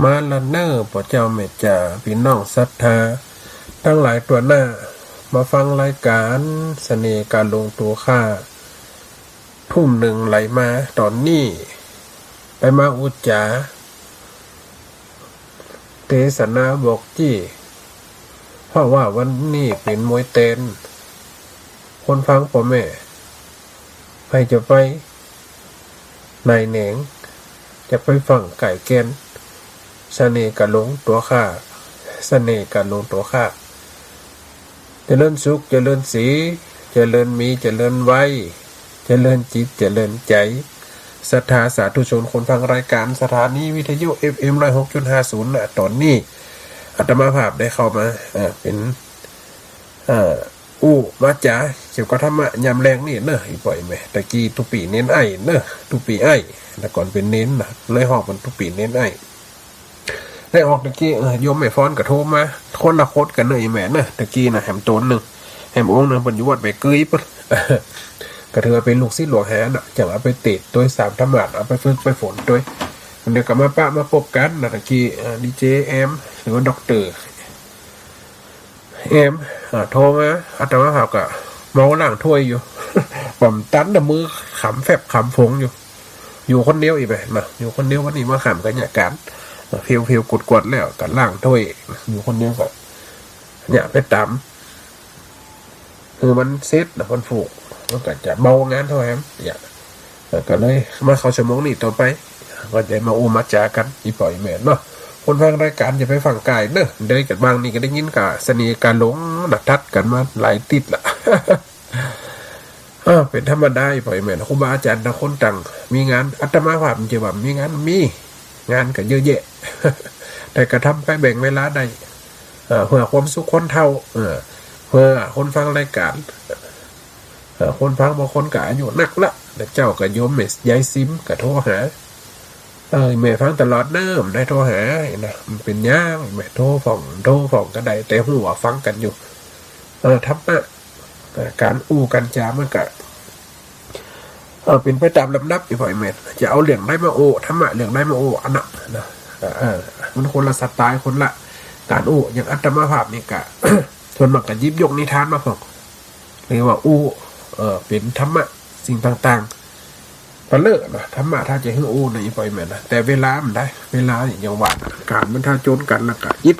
มาละเนอร์พระเจ้าเมตจ่าพี่น้องศรัทธาทั้งหลายตัวหน้ามาฟังรายการเสน่ห์การลงตัวค่าทุ่มหนึ่งไหลมาตอนนี้ไปมาอุจจาเทศนาบอกจี้เพราะว่าวันนี้เป็นมวยเต้นคนฟังพ่อแม่ใครจะไปนายเหนงจะไปฟังไก่แกนเสน่ห์การลงตัวค่าเสน่ห์การลงตัวค่าเจริญสุขเจริญสีเจริญมีเจริญไว้เจริญจิตเจริญใจศรัทธาสาธุชนคนฟังรายการสถานีวิทยุ FM 106.50ณตอนนี้อาตมาภาพได้เข้ามาเป็นมาจ๋าเกี่ยวกับธรรมะยามแรงนี่เนอะอีปล่อยแม่ตะกี้ทุปีเน้นไอ้เนอะทุปีไอ้แต่ก่อนเป็นเน้นนะเลยหอกมันทุปีเน้นไอ้ได้ออกตะกี้โยมแม่ฟ้อนกระโทรมาคนละโคตรกันเนอะอีแม่เนอะตะกี้นะแหมโจนหนึ่งแหมองค์หนึ่งบรรยุวัดไปเกยปุ๊บกระเทือเป็นลูกศิษย์หลวงแหนจังเอาไปติดตัวสามธรรมะเอาไปฝึกไปฝนด้วยเดี๋ยวกับมาปะมาพบกันนะตะกี้ดีเจแอมหรือว่าด็อกเตอร์แอมโทรมาอาตมาภาพก็เมาหลังถ้วยอยู่ ผมตันแต่มือขำแฟบขำฟงอยู่คนเดียวอีกไปนะอยู่คนเดียววันนี้มาขำกันอย่างกันเพียวกดแล้วกันล่างถ้วยอยู่คนเดียวก็เนี่ยไปตามคือมันเซ็ตนะมันผูกมันก็จะเบางานเท่าไหร่เนี่ยก็เลยมาเข้าชั่วโมงนี้ต่อไปก็จะมามาจากันอีปล่อยแม่เนาะคนฟังรายการจะไปฟังกายเนอะได้กันบางนี่ก็ได้ยินกับเสน่ห์การหลงนัดทัดกันมาหลายติดละ เป็นธรรมดาปล่อยแม่ครูบาอาจารย์นะคนต่างมีงานอาตมาภาพมันจะว่ามีงานงานก็เยอะแยะ แต่กระทำไปแบ่งเวลาได้เพื่อความสุขคนเท่าเพื่อคนฟังรายการคนฟังบางคนก็อายุนักละแต่เจ้าก็โยมเมสยายซิมก็โทรหาแม่ฟังตลอดเนิ่มได้โทรหานะมันเป็นย่างแม่โทรฝ่องก็ได้แต่หัวฟังกันอยู่ทับนะการกันจามันก็เป็นไปตามลำดับอีกฝ่ายแม่จะเอาเหลืองได้มาธรรมะเหลืองได้มาอันน่ะนะมันคนละสไตล์คนละการอย่างอัตมาภาพนี่กะ ส่วนมากก็ยิบยกนิทานมาพอกเรียกว่าเป็นธรรมะสิ่งต่างๆก็เลิกนะธรรมะถ้าจะให้ในอีกฝ่ายแม่นะแต่เวลามันได้เวลาอย่างหวานการมันถ้าโจนกันแล้วก็ยิด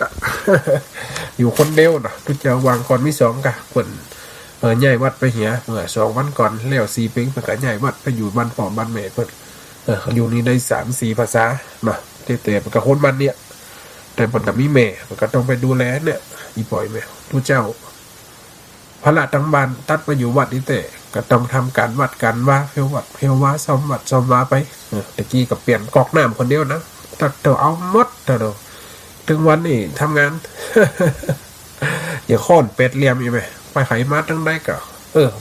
อยู่คนเดียวนะทุกเจ้าวางก่อนมีสองกะคนใหญ่วัดไปเหียเมื่อ2 วันก่อนแล้ว4 ปีมันก็ใหญ่วัดไปอยู่บ้านพ่อบ้านแม่เพิ่นอยู่นี่ได้3-4 ภาษาเนาะแต่มันก็คนบ้านเนี้ยแต่มันก็มีแม่มันก็ต้องไปดูแลเนี่ยอีปล่อยแม่ทุกเจ้าพระละทั้งบ้านตัดมาอยู่วัดนี่แต่ก็ต้องทำการวัดกันว่าเพียวว่าซ่อมวัดซ่อมว่าไปตะกี้ก็เปลี่ยนกอกน้ำคนเดียวนะตัดเต่าเอาหมดเต่าถึงวันนี้ทำงาน อย่าค้อนเป็ดเลียมอีไหมไปไขมาตั้งได้ก็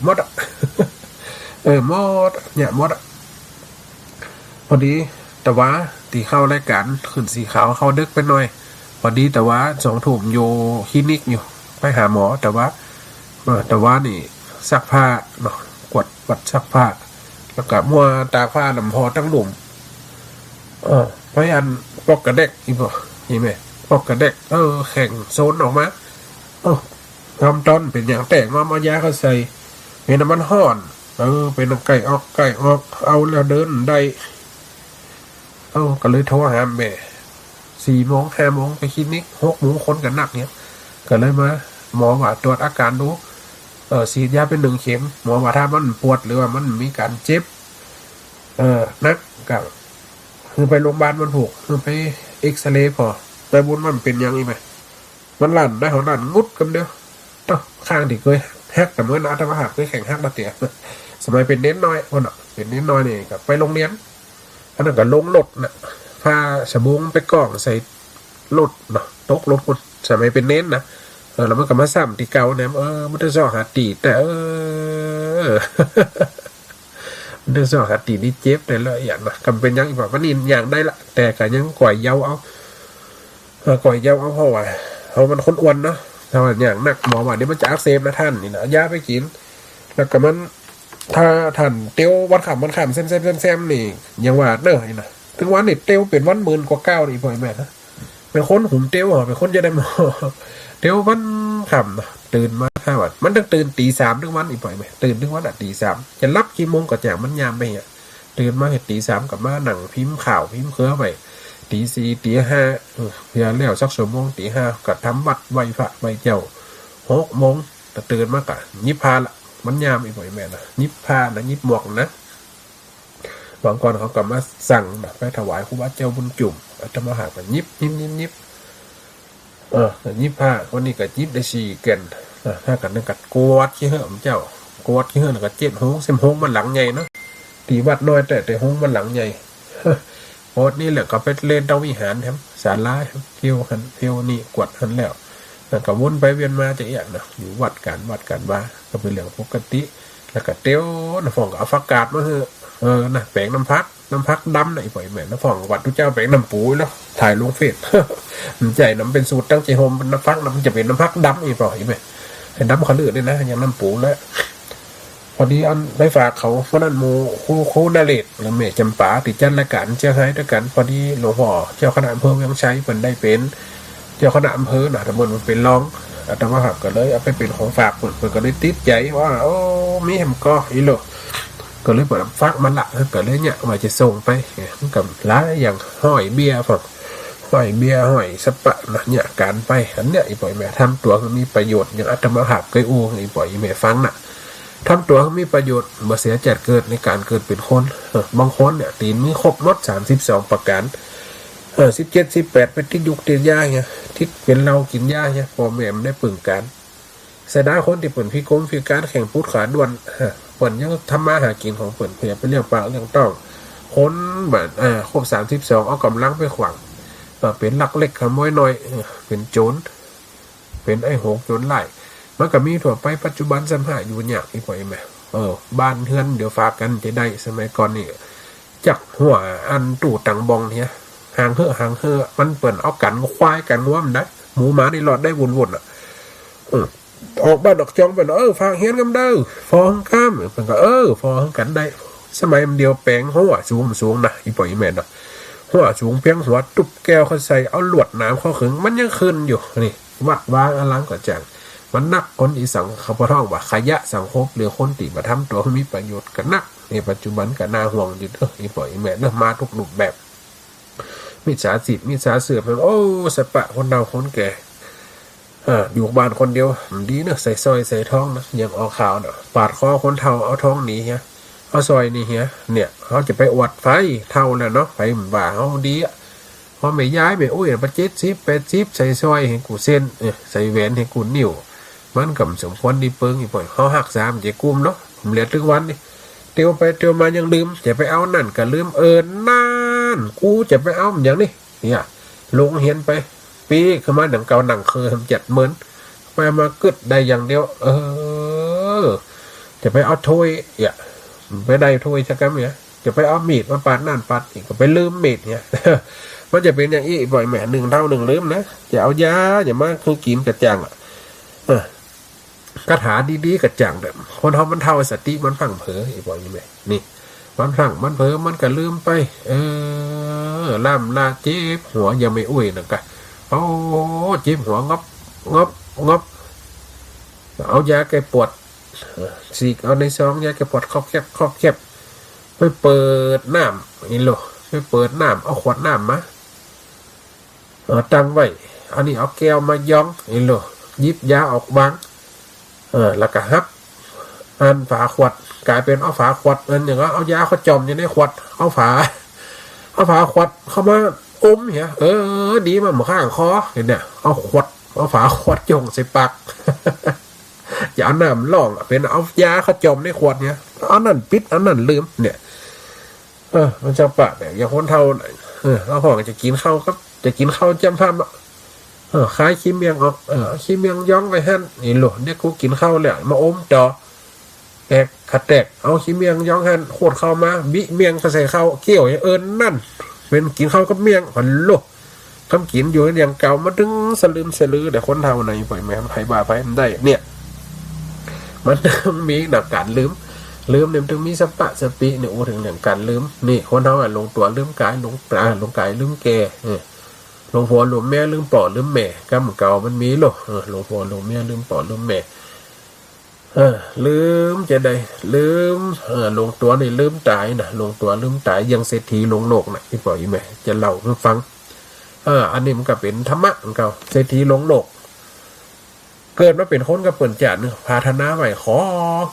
มดอ่ะ มดเนี่ยมดอ่ะพอดีแต่ว่าตีเข้ารายการขึ้นสีขาวเข้าดึกไปหน่อยพอดีแต่ว่า2 ทุ่มโยคลินิกอยู่ไปหาหมอแต่ว่านี่ซักผ้าเนาะกดวัดซักผ้าแล้วก็มัวตาผ้าลำพอตั้งหลุมพยันปอกกระเด็กอีบ่นี่ไหมปอกกระเด็กแข่งโซนออกมาทำต้นเป็นอย่างแต่งมายาเขาใส่เป็นน้ำมันห่อนเป็นไก่ออกเอาแล้วเดินได้ก็เลยโทรหาแม่4 โมง 5 โมงไปคลินิก6 โมงคนกันนักเนี่ยก็เลยมาหมอว่าตรวจอาการดูฉีดยาเป็น1 เข็มหมอว่าถ้ามันปวดหรือว่ามันมีการเจ็บนักก็คือไปโรงพยาบาลมันผูกคือไปเอ็กซเรย์พอแต่บุญมันเป็นยังไงไหมมันลั่นได้ของลั่นงุดกันเดียวข้างที่เคยแฮกแต่เมื่อนาธรรมหักเคยแข่งแฮกมาเตี๋ยสมัยเป็นเน้นน้อยคนเป็นเน้นน้อยนี่กับไปโรงเรียนอันนั้นก็ลงรถนะพาสบุงไปกล่องใส่รถเนาะตกรถคนสมัยเป็นเน้นนะแล้วมันก็มาซ้ำที่เก่าเนี่ยมันจะสอหาตีแต่มันจะสอหาตีนี่เจ็บเลยละอย่างนะกำเป็นยังอีกแบบว่านี่อย่างได้ละแต่ก็ยังก่อยเยาเอาเพราะว่าเขามันคนอ้วนเนาะถ้าอย่างนักหมอว่านี่มันจะอักเสบนะท่านนี่นะยาไปกินแล้วก็มันถ้าท่านเตี้ยววันขำแซมนี่ยังว่าเนอะนะถึงวันนี่เตี้ยวเป็นวัน10,000 กว่า9นี่พ่อแม่นะ เป็นคนหุ่มเตี้ยวเป็นคนจะได้หมอเตี้ยววันค่ำตื่นมาถ้าวันมันต้องตื่นตีสามทุกวันอีกปล่อยไหมตื่นทุกวันตีสามจะรับกี่โมงก็แจกมันยามไปอ่ะตื่นมาเห็นตีสามกับมาหนังพิมพ์ข่าวพิมพ์เครือไปตีสี่ตีห้าเพื่อแล้วสักชั่วโมงตีห้าก็ทำวัดไหวพระไหวเจ้า6 โมงแต่ตื่นมากะยิบพาละมันยามอีกปล่อยแม่นะยิบพานะยิบหมวกนะบางก่อนเขาก็มาสั่งไปถวายครูบาเจ้าบุญจุ่มอาตมาหาไปยิบยิบผ้าวันนี้ก็ยิบได้4 แก่นถ้ากันนึงกัดกวดขี้เหอะเจ้ากวดขี้เหอะแล้วก็7 โฮง10 โฮงมันหลังใหญ่เนาะตีวัดน้อยแต่โฮงมันหลังใหญ่โอดนี่แหละก็ไปเล่นดาววิหารครับศาลาเที่ยวหันเที่ยวนี่กวดหันแล้วแล้วก็วนไปเวียนมาจะอย่างนะอยู่วัดกันว่าก็เป็นเรื่องปกติแล้วก็เตี้ยวน้ำฟองก็เอาฟักกาดมานะแปลงน้ำพักดำไหนปล่อยแม่น้ำฟองวัดทุกเจ้าแปลงน้ำปูแล้วถ่ายลงเฟซมันใจน้ำเป็นสูตรตั้งใจโฮมน้ำพักน้ำจะเป็นน้ำพักดำอีกปล่อยแม่เห็นดำเขาเลือดด้วยนะอย่างน้ำปูแล้วพอดีอันได้ฝากเขาเพราะนั้นโมโคนาเลตหรือเมจำปาติดจันละกันเจ้าให้ด้วยกันพอดีหลวงพ่อเจ้าคณะอำเภอเวียงชัยเป็นได้เป็นเจ้าคณะอำเภอหน่ะตำบลมันเป็นรองอาตมาหักก็เลยเอาไปเป็นของฝากเปิดก็เลยติดใจว่าโอ้มีแฮมก็อีโลก็เลยเปิดฟักมันละก็เลยเนี่ยว่าจะส่งไปกับร้านอย่างห้อยเบียร์ฝั่งห้อยสปะนะเนี่ยการไปอันเนี้ยอีปล่อยแม่ทำตัวมีประโยชน์อย่างอาตมาหักเคยอู้อีปล่อยแม่ฟังน่ะทำตัวมีประโยชน์มาเสียจัดเกิดในการเกิดเป็นคนบางคนเนี่ยตีนมีครบรถ32 ประการ17 18เป็นที่ยุกติดยาเนี่ยที่เป็นเรากินยาเนี่ยพอแม่ได้ปึ่งกันเสียดายคนที่เปิ่นพิการแข่งพูดขาด่วนเปิ่นยังทำมาหากินของเปิ่นเพียเป็นเรื่องปากเรื่องต้องคนแบบครบ32เอากำลังไปขวางเป็นลักเล็กขโมยน้อยเป็นโจรเป็นไอ้โหงโจรไล่มันก็มีทั่วไปปัจจุบันสัมหาอยู่เนี่ยอีกว่าไหมบ้านเฮือนเดี๋ยวฝากกันจะได้สมัยก่อนนี่จักหัวอันตู่ตังบองเนี่ยห่างเหือมันเปิ่นเอากันควายกันว่ามันได้หมูหมาในหลอดได้วนๆอ่ะออกบ้านดอกจองเป็นฝากเฮียนกันเด้อฟองข้ามเป็นก็ฟองกันได้สมัยมันเดียวแปลงหัวสูงนะอีปล่อยแม่นะหัวสูงเพียงหัวตุบแก้วเขาใส่เอาหลวดน้ำเข้าขึงมันยังขึ้นอยู่นี่วัดวางอลังกระจังมันนักคนอีสังเขาพอท่องว่าขยะสังคมหรือคนตีมาทำตัวมีประโยชน์กันนักในปัจจุบันก็น่าห่วงอยู่อีปล่อยแม่นะมาทุกรูปแบบมิจฉาจิตมิจฉาเสื่อมโอ้สปะคนเราคนแก่อยู่บ้านคนเดียวดีเนอะใส่ซอยใส่ท้องนะยังเอาข่าวเนอะปาดคอคนเท่าเอาท้องหนีเฮียเอาซอยนี่เฮียเนี่ยเขาจะไปอวดไฟเท่าแล้วเนาะไปบ่าเขาดีอ่ะพอไม่ย้ายไม่อุ้ยประ70 80ใส่ซอยให้กูเส้นใส่แหวนให้กูนิ้วมันกับสมควรดีเปิงอีกปล่อยเขาหัก3จะกุมเนาะผมเหลือทุกวันนี่เตียวไปเตียวมายังลืมจะไปเอานั่นก็ลืมนั่นกูจะไปเอาอย่างนี้เนี่ยลงเฮียนไปปีขึ้นมาหนังเก่าหนังเคยทำ70,000มากึดได้อย่างเดียวจะไปเอาถ้วยไปได้ถ้วยสักคำเนี่ยจะไปเอามีดมาปาดนั่นปาดอีกก็ไปลืมมีดเนี่ยมันจะเป็นอย่างนี้บ่อยแม่1 เท่า 1ลืมนะจะเอายาอย่ามาคือกินกระจังคาถาดีๆกระจังแบบคนเขามันเท่าสติมันพังเผลออีบ่อยแม่นี่มันพังมันเผลอมันก็ลืมไปล่ำลาเจ็บหัวยังไม่อุ้ยนะกะโอ้เจ็บหัวงบเอายาแก้ปวดสีกเอาในซองยาแก้ปวดครอบแคบไปเปิดน้ำนี่โลไปเปิดน้ำเอาขวดน้ำมาตั้งไว้อันนี้เอาแก้วมายองนี่โลยิบยาออกวางแล้วก็ฮับอันฝาขวดกลายเป็นเอาฝาขวดอันอย่างก็เอายาเขาจอมอยู่ในขวดเอาฝาขวดเข้ามาอมเหี้ยดีมันข้างคอเห็นเนี่ยเอาฝาขวดจงใส่ปากอย่าเอาน้ำล่องเป็นเอายาเขาจมในขวดเนี่ยเอานั่นปิดเอานั่นลืมเนี่ยมันจะปะเนี่ยอย่างคนเท่าเราห่องจะกินข้าวครับจะกินข้าวจำพามคล้ายขี้เมียงออกขี้เมียงย่องไปหั่นนี่หลวเนี่ยกูกินข้าวแล้วมาอมจ่อแตกขัดแตกเอาขี้เมียงย่องหั่นโคตรเข้ามาบิเมียงใส่ข้าวเกี่ยวนั่นเป็นกินข้าวกับเมียงหันโลทำกินอยู่อย่างเก่ามาดึงสลือแต่คนเท่าไหนปล่อยแม่ไผ่บาไปมันได้เนี่ยมันมีหนักการลืมเนี่ยถึงมีสติเนี่ยถึงอย่างการลืมนี่คนเท่าลงตัวลืมกายลงกายลืมแก่ หลวงพ่อหลวงแม่ลืมปอลืมแม่กรรมเก่ามันมีหรอหลวงพ่อหลวงแม่ลืมปอลืมแม่ลืมจะได้ลืมลงตัวนี่ลืมตายนะลงตัวลืมตายยังเศรษฐีลงโลกนะพี่ปล่อยแม่จะเล่าให้ฟังอันนี้มันก็เป็นธรรมะของเขาเศรษฐีลงโลกเกิดมาเป็นคนกับเปิ่นจัดนึงพาธนาใหม่ขอ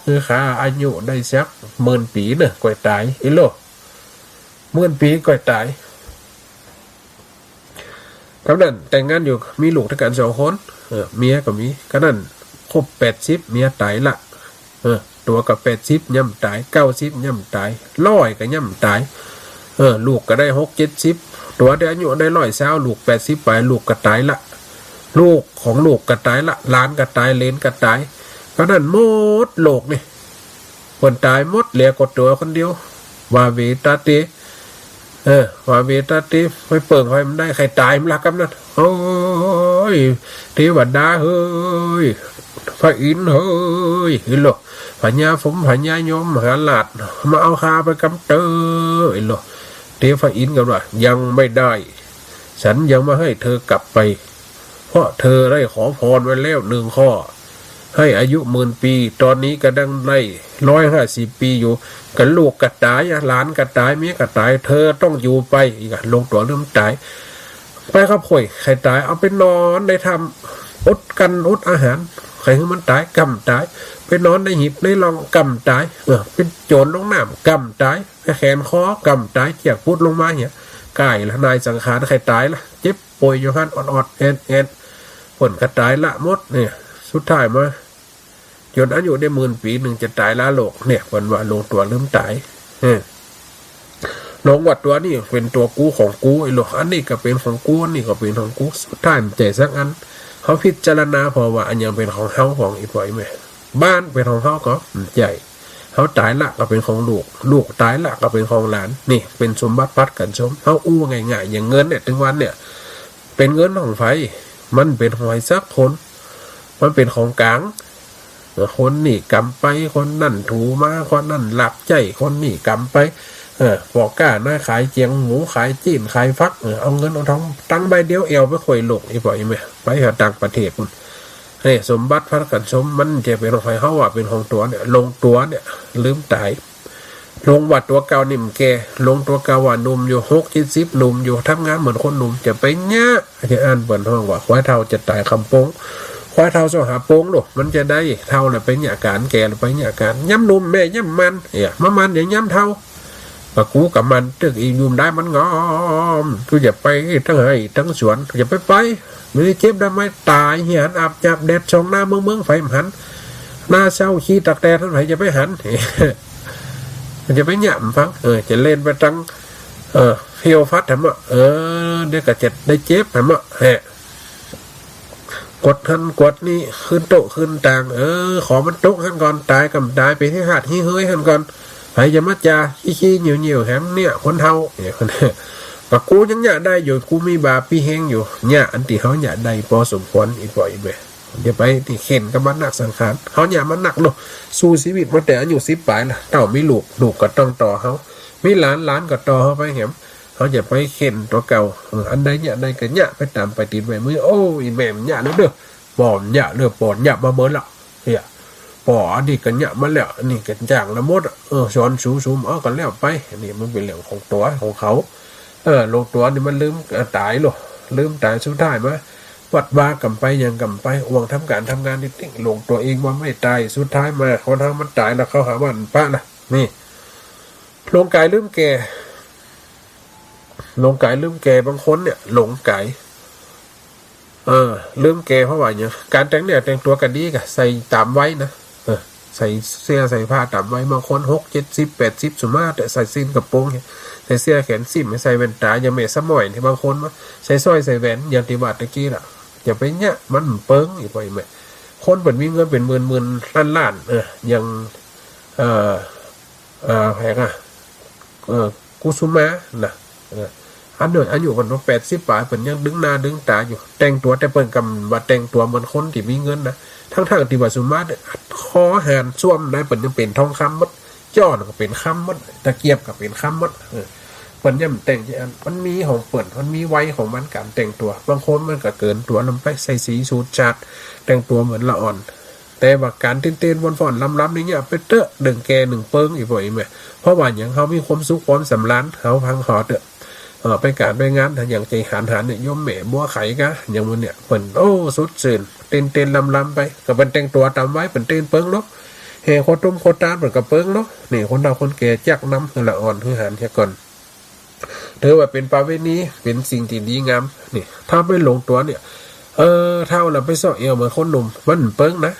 คือค่าอายุได้สัก10,000 ปีเนอะก่อยตายอีโล10,000 ปีก่อยตายกับนั่นแต่งงานอยู่มีลูกทั้งกัน2 คนเมียก็มีก็นั่นครบ80เมียตายละตัวกับ80ย่ำตาย90ย่ำตาย100ก็ย่ำตายลูกก็ได้60-70ตัวได้อายุได้120ลูก80ไปลูกก็ตายละลูกของลูกก็ตายละหลานก็ตายเลนก็ตายเพราะนั้นหมดโลกนี่คนตายหมดเหลือกดตัวคนเดียววาเวตาเตวาเวตาเตไปเปิดไฟมันได้ใครตายมันรักกันนั่นโอ้ยเทวดาเฮ้ยพระอินทร์เฮ้ยเห็นหรอพญาผมพญายมหาลาดมาเอาคาไปกำเตอเห็นหรอเทพระอินทร์กันว่ายังไม่ได้ฉันยังไม่ให้เธอกลับไปเพราะเธอได้ขอพรไว้แล้ว1 ข้อให้อายุ10,000 ปีตอนนี้ก็ดังได้150 ปีอยู่กันลูกกระตายหลานกระตายเมียกระตายเธอต้องอยู่ไปอีกลงตัวเริ่มตายไปครับข่อยใครตายเอาไปนอนได้ทำอดกันอดอาหารใครให้มันตายกำตายไปนอนในหิบในรองกำตายเป็นโจรลงน้ำกำตายแขนคอกำตายเจียกพูดลงมาเนี่ยกายละนายสังขารใครตายละเจ็บป่วยอยู่หันอดแอนผลกระตายละมดเนี่ยสุดท้ายมาจนอายุได้10,000 ปีจะตายละโลกเนี่ยวันว่าลงตัวเริ่มตายลงวัดตัวนี่เป็นตัวกูของกูไอ้โลกอันนี้ก็เป็นของกูอันนี้ก็เป็นของกูสุดท้ายมันใจสักอันเขาพิจารณาพอว่าอันยังเป็นของเขาของอีกฝ่ายไหมบ้านเป็นของเขาก็ใหญ่เขาตายละก็เป็นของลูกตายละก็เป็นของหลานนี่เป็นสมบัติพัดกันชมเขาอู้ง่ายๆอย่างเงินเนี่ยถึงวันเนี่ยเป็นเงินของไฟมันเป็นของไฟสักคนมันเป็นของกลางคนนี่กำไปคนนั่นถูมาคนนั่นหลับใจคนนี่กำไปบอกกล้าหน้าขายเจียงหมูขายจีนขายฟักเอาเงินเอาทองตั้งใบเดียวเอวไปข่อยหลกอีบ่อยไหมไปหาต่างประเทศคุณสมบัติพัดกันชมมันจะเป็นของใครเขาว่าเป็นของตัวเนี่ยลงตัวเนี่ยลืมตายลงวัดตัวเก่านิ่มแกลงตัวเก่าว่านุ่มอยู่60-70หนุ่มอยู่ทำงานเหมือนคนหนุ่มจะไปเนี้ยจะอ่านเปิดห้องว่าควายเท่าจะตายคำโป้งควายเท่าสหาโป้งหรอมันจะได้เท่าเลยไปเนี่ยการแก่ไปเนี่ยการย้ำนุ่มแม่ย้ำมันมันอย่างย้ำเท่าปะกูกับมันตึกอียุ่มได้มันงอมกูจะไปทั้งไห้ทั้งสวนจะไปไม่ได้เจ็บได้ไหมตายเหียนอาบจับแดดช่องหน้าเมืองไฟหันหน้าเศร้าขี้ตักแดดท่านไหนจะไปหันมันจะไปหย่ำฟังจะเล่นไปตั้งเพียวฟัดทำเดี๋ยวก็จะได้เจ็บทำกดหันกดนี่ขึ้นโต๊ะขึ้นต่างขอมันโต๊ะหันก่อนตายกับตายไปที่หาดที่เฮ้ยหันก่อนใครจะมาจ่าขี้เหนียวแหมเนี่ยคนเท่าเนี่ยคนปะกูยังหยาได้อยู่กูมีบาปีแห้งอยู่หยาอันที่เขาหยาได้พอสมควรอีกบ่อยแบบเดี๋ยวไปที่เข็นกับมันหนักสังขารเขาหยามันหนักเนาะสู้ชีวิตมาแต่อายุ10 ปลายละเต่ามีลูกก็ต้องต่อเขามีหลานก็ต่อเขาไปแหมเขาจะไปเข็นตัวเก่าอันใดหยาได้ก็หยาไปตามไปติดไปมือโอ้ยแม่หยาเด้อปอนหยาเด้อปอนหยามาเมื่อละเนี่ยปออันนี้กันเนี่ยมาแล้วอันนี้กันจางละมดช้อนสูมกันแล้วไปอันนี้มันเป็นเรื่องของตัวของเขาลงตัวนี่มันลืมตายหรอลืมตายสุดท้ายมาวัดว่ากำไปยังกำไปห่วงทำการทำงานนิดนึงลงตัวเองว่าไม่ตายสุดท้ายมาคนทำมันตายแล้วเขาหาว่าป้านะนี่ลงกายลืมแก่บางคนเนี่ยหลงกายลืมแก่เพราะว่าเนี่ยการแต่งเนี่ยแต่งตัวกันดีกะใส่ตามไว้นะใส่เสื้อใส่ผ้าตามไว้บางคน60-70-80สมมติแต่ใส่สิ้นกระโปรงเนี่ยใส่เสื้อแขนซิ่มใส่แว่นตาอย่างเมสมอยที่บางคนมาใส่สร้อยใส่แหวนอย่างที่ว่าตะกี้ล่ะอย่าไปเนี่ยมันเปิ้งอีกไปไหมคนเป็นมีเงินเป็นหมื่นล้านอย่างแพงกุสุมะนะอันเดียวอายุคน80 ปลายเป็นยังดึงหน้าดึงตาอยู่แต่งตัวแต่เปิ่นกำว่าแต่งตัวเหมือนคนที่มีเงินนะทั้งที่ว่าสุมาตคอหานส้วมได้เป็นยังเป็นทองคำมัดจ้อก็เป็นคำมัดตะเกียบก็เป็นคำมัด เปิ้นย่ำแต่งจะอันมันมีของเปิ้นมันมีไว้ของมันการแต่งตัวบางคนมันก็เกินตัวลำไปใส่สีสูทจัดแต่งตัวเหมือนละอ่อนแต่ว่าการเต้นๆฟ้อนๆลำๆนี่เนี่ยไปเตอะดึงแกหนึ่งเปิ้งอีกบ่อยแม่เพราะว่าอย่างเขามีความสุขความสำราญเขาพังขอเตอะไปการไปงานอย่างใจหันเนี่ยย่อมแหม่บัวไข่กะอย่างมันเนี่ยเปิ้นโอ้สุดสื่นเต้นลำไปก็เป็นแต่งตัวตามไว้เป็นเต้นเปิ้งเนาะเฮโคตรตุ้มโคตรตาเหมือนกับเปิ้งเนาะนี่คนเราคนแก่จักน้ำคือละอ่อนคือหันแค่ก่อนถือว่าเป็นประเวณีเป็นสิ่งที่ดีงามนี่ถ้าไม่ลงตัวเนี่ยเท่าเราไปเสาะเอวเหมือนคนหนุ่มมันเปิ้งนะ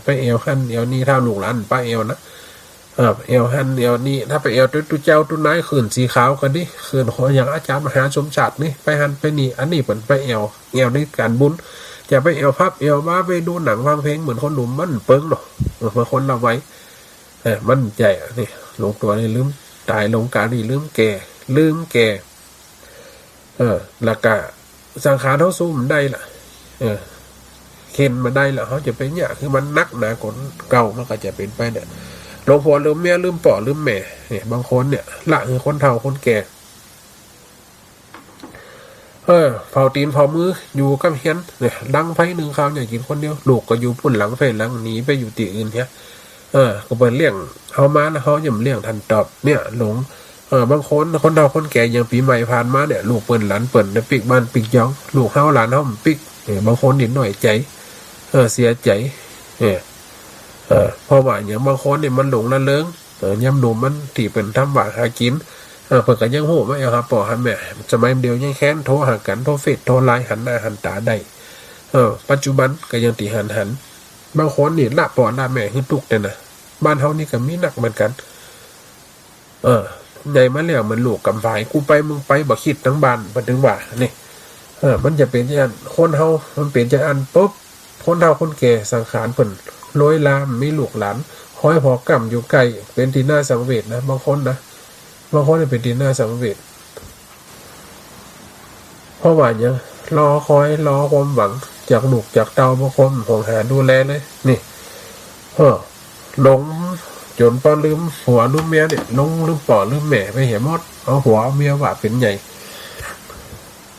ไปเอวหันเอวนี่เท่าลูกหลานไปเอวนะเอวหันเอวนี่ถ้าไปเอวตุ้เจ้าตุ้นายขืนสีขาวกันดิขืนหัวอย่างอาจารย์มหาสมศักดิ์นี่ไปหันไปนี่อันนี้เปิดไปเอวในการบุญจะไปเอวพับเอวมาไปดูหนังฟังเพลงเหมือนคนหนุ่มมันเปิ้งหรอกเหมือนคนเราไว้มันใหญ่นี่ลงตัวนี่ลืมตายลงการนี่ลืมแก่แล้วก็สังขารเขาสู้มันได้ล่ะเข็นมาได้แล้วเขาจะเป็นเนี่ยคือมันนักหนาคนเก่ามันก็จะเป็นไปเนี่ยหลวงพ่อลืมเมียลืมป่อลืมแม่เนี่ยบางคนเนี่ยละคือคนเฒ่าคนแก่เผาตีนเผามืออยู่กับเฮียนเนี่ยดังไฟหนึ่งข้าวเนี่ยกินคนเดียวลูกก็อยู่พุ่นหลังไฟหลังหนีไปอยู่ที่อื่นเนี่ยก็เป็นเลี้ยงเขามาแล้วเขาย่ำเลี้ยงทันตอบเนี่ยหลงบางคนเฒ่าคนแก่อย่างปีใหม่ผ่านมาเนี่ยลูกเปิ่นหลานเปิ่นเนี่ยปิกบ้านปิกย่องลูกเฮาหลานเฮาปิกบางคนนิดหน่อยใจเสียใจเพราะว่าอย่างบางคนเนี่ยมันหลงละเลิงย่ำหนุ่มมันที่เป็นทำหวานหากินเปิดกันยังโหไม่เอาครับปอฮันแม่สมัยเดียวยังแค้นโทรหากันโทรเฟซโทรไลน์หันหน้าหันตาได้ปัจจุบันก็ยังตีหันบางคนนี่ละปอละแม่ขึ้นตุกเนี่ยนะบ้านเฮานี่ก็มีหนักเหมือนกันใหญ่มาแล้วมันลูกกำไฟกูไปมึงไปบ่คิดทั้งบ้านมาถึงว่านี่มันจะเป็นอย่างคนเฮามันเป็นจะอันปุ๊บคนเฒ่าคนแก่สังขารเพิ่นลอยลามมีลูกหลานคอยพอกำอยู่ใกล้เป็นที่น่าสังเวชนะบางคนเป็นที่น่าสังเวชเพราะว่าอย่างรอคอยรอความหวังจากลูกจากเต้าบางคนห่วงหาดูแลเลยนี่หลงจนปอลืมหัวลืมเมียเนี่ยลงลืมปอลืมแม่ไปเห็นหมดเอาหัวเมียว่าเป็นใหญ่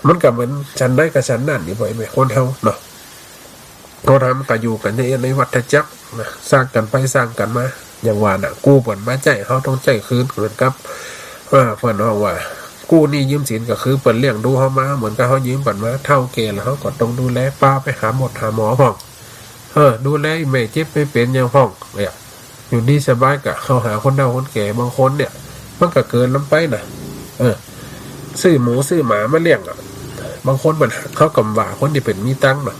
มันกับเหมือนฉันได้กับฉันนั่นนี่บ่อยไหมคนเฮาเนาะเขาทำกันอยู่กันในวัฏจักรนะสร้างกันไปสร้างกันมาอย่างว่าน่ะกู้เปิดมาใจเขาต้องใจคืนเหมือนกับเปิดว่ากู้นี่ยืมสินก็คือเปิดเลี้ยงดูเขามาเหมือนกับเขายืมเปิดมาเท่าเกแล้วเขาก็ต้องดูแลป้าไปหาหมอพ่องดูแลแม่เจ็บไม่เป็นยังพ่องเนี่ยอยู่ดีสบายกับเขาหาคนเฒ่าคนแก่บางคนเนี่ยมันก็เกินล้ำไปนะซื้อหมูซื้อหมามาเลี้ยงบางคนมันเขากำว่าคนที่เป็นมีตังค์เนาะ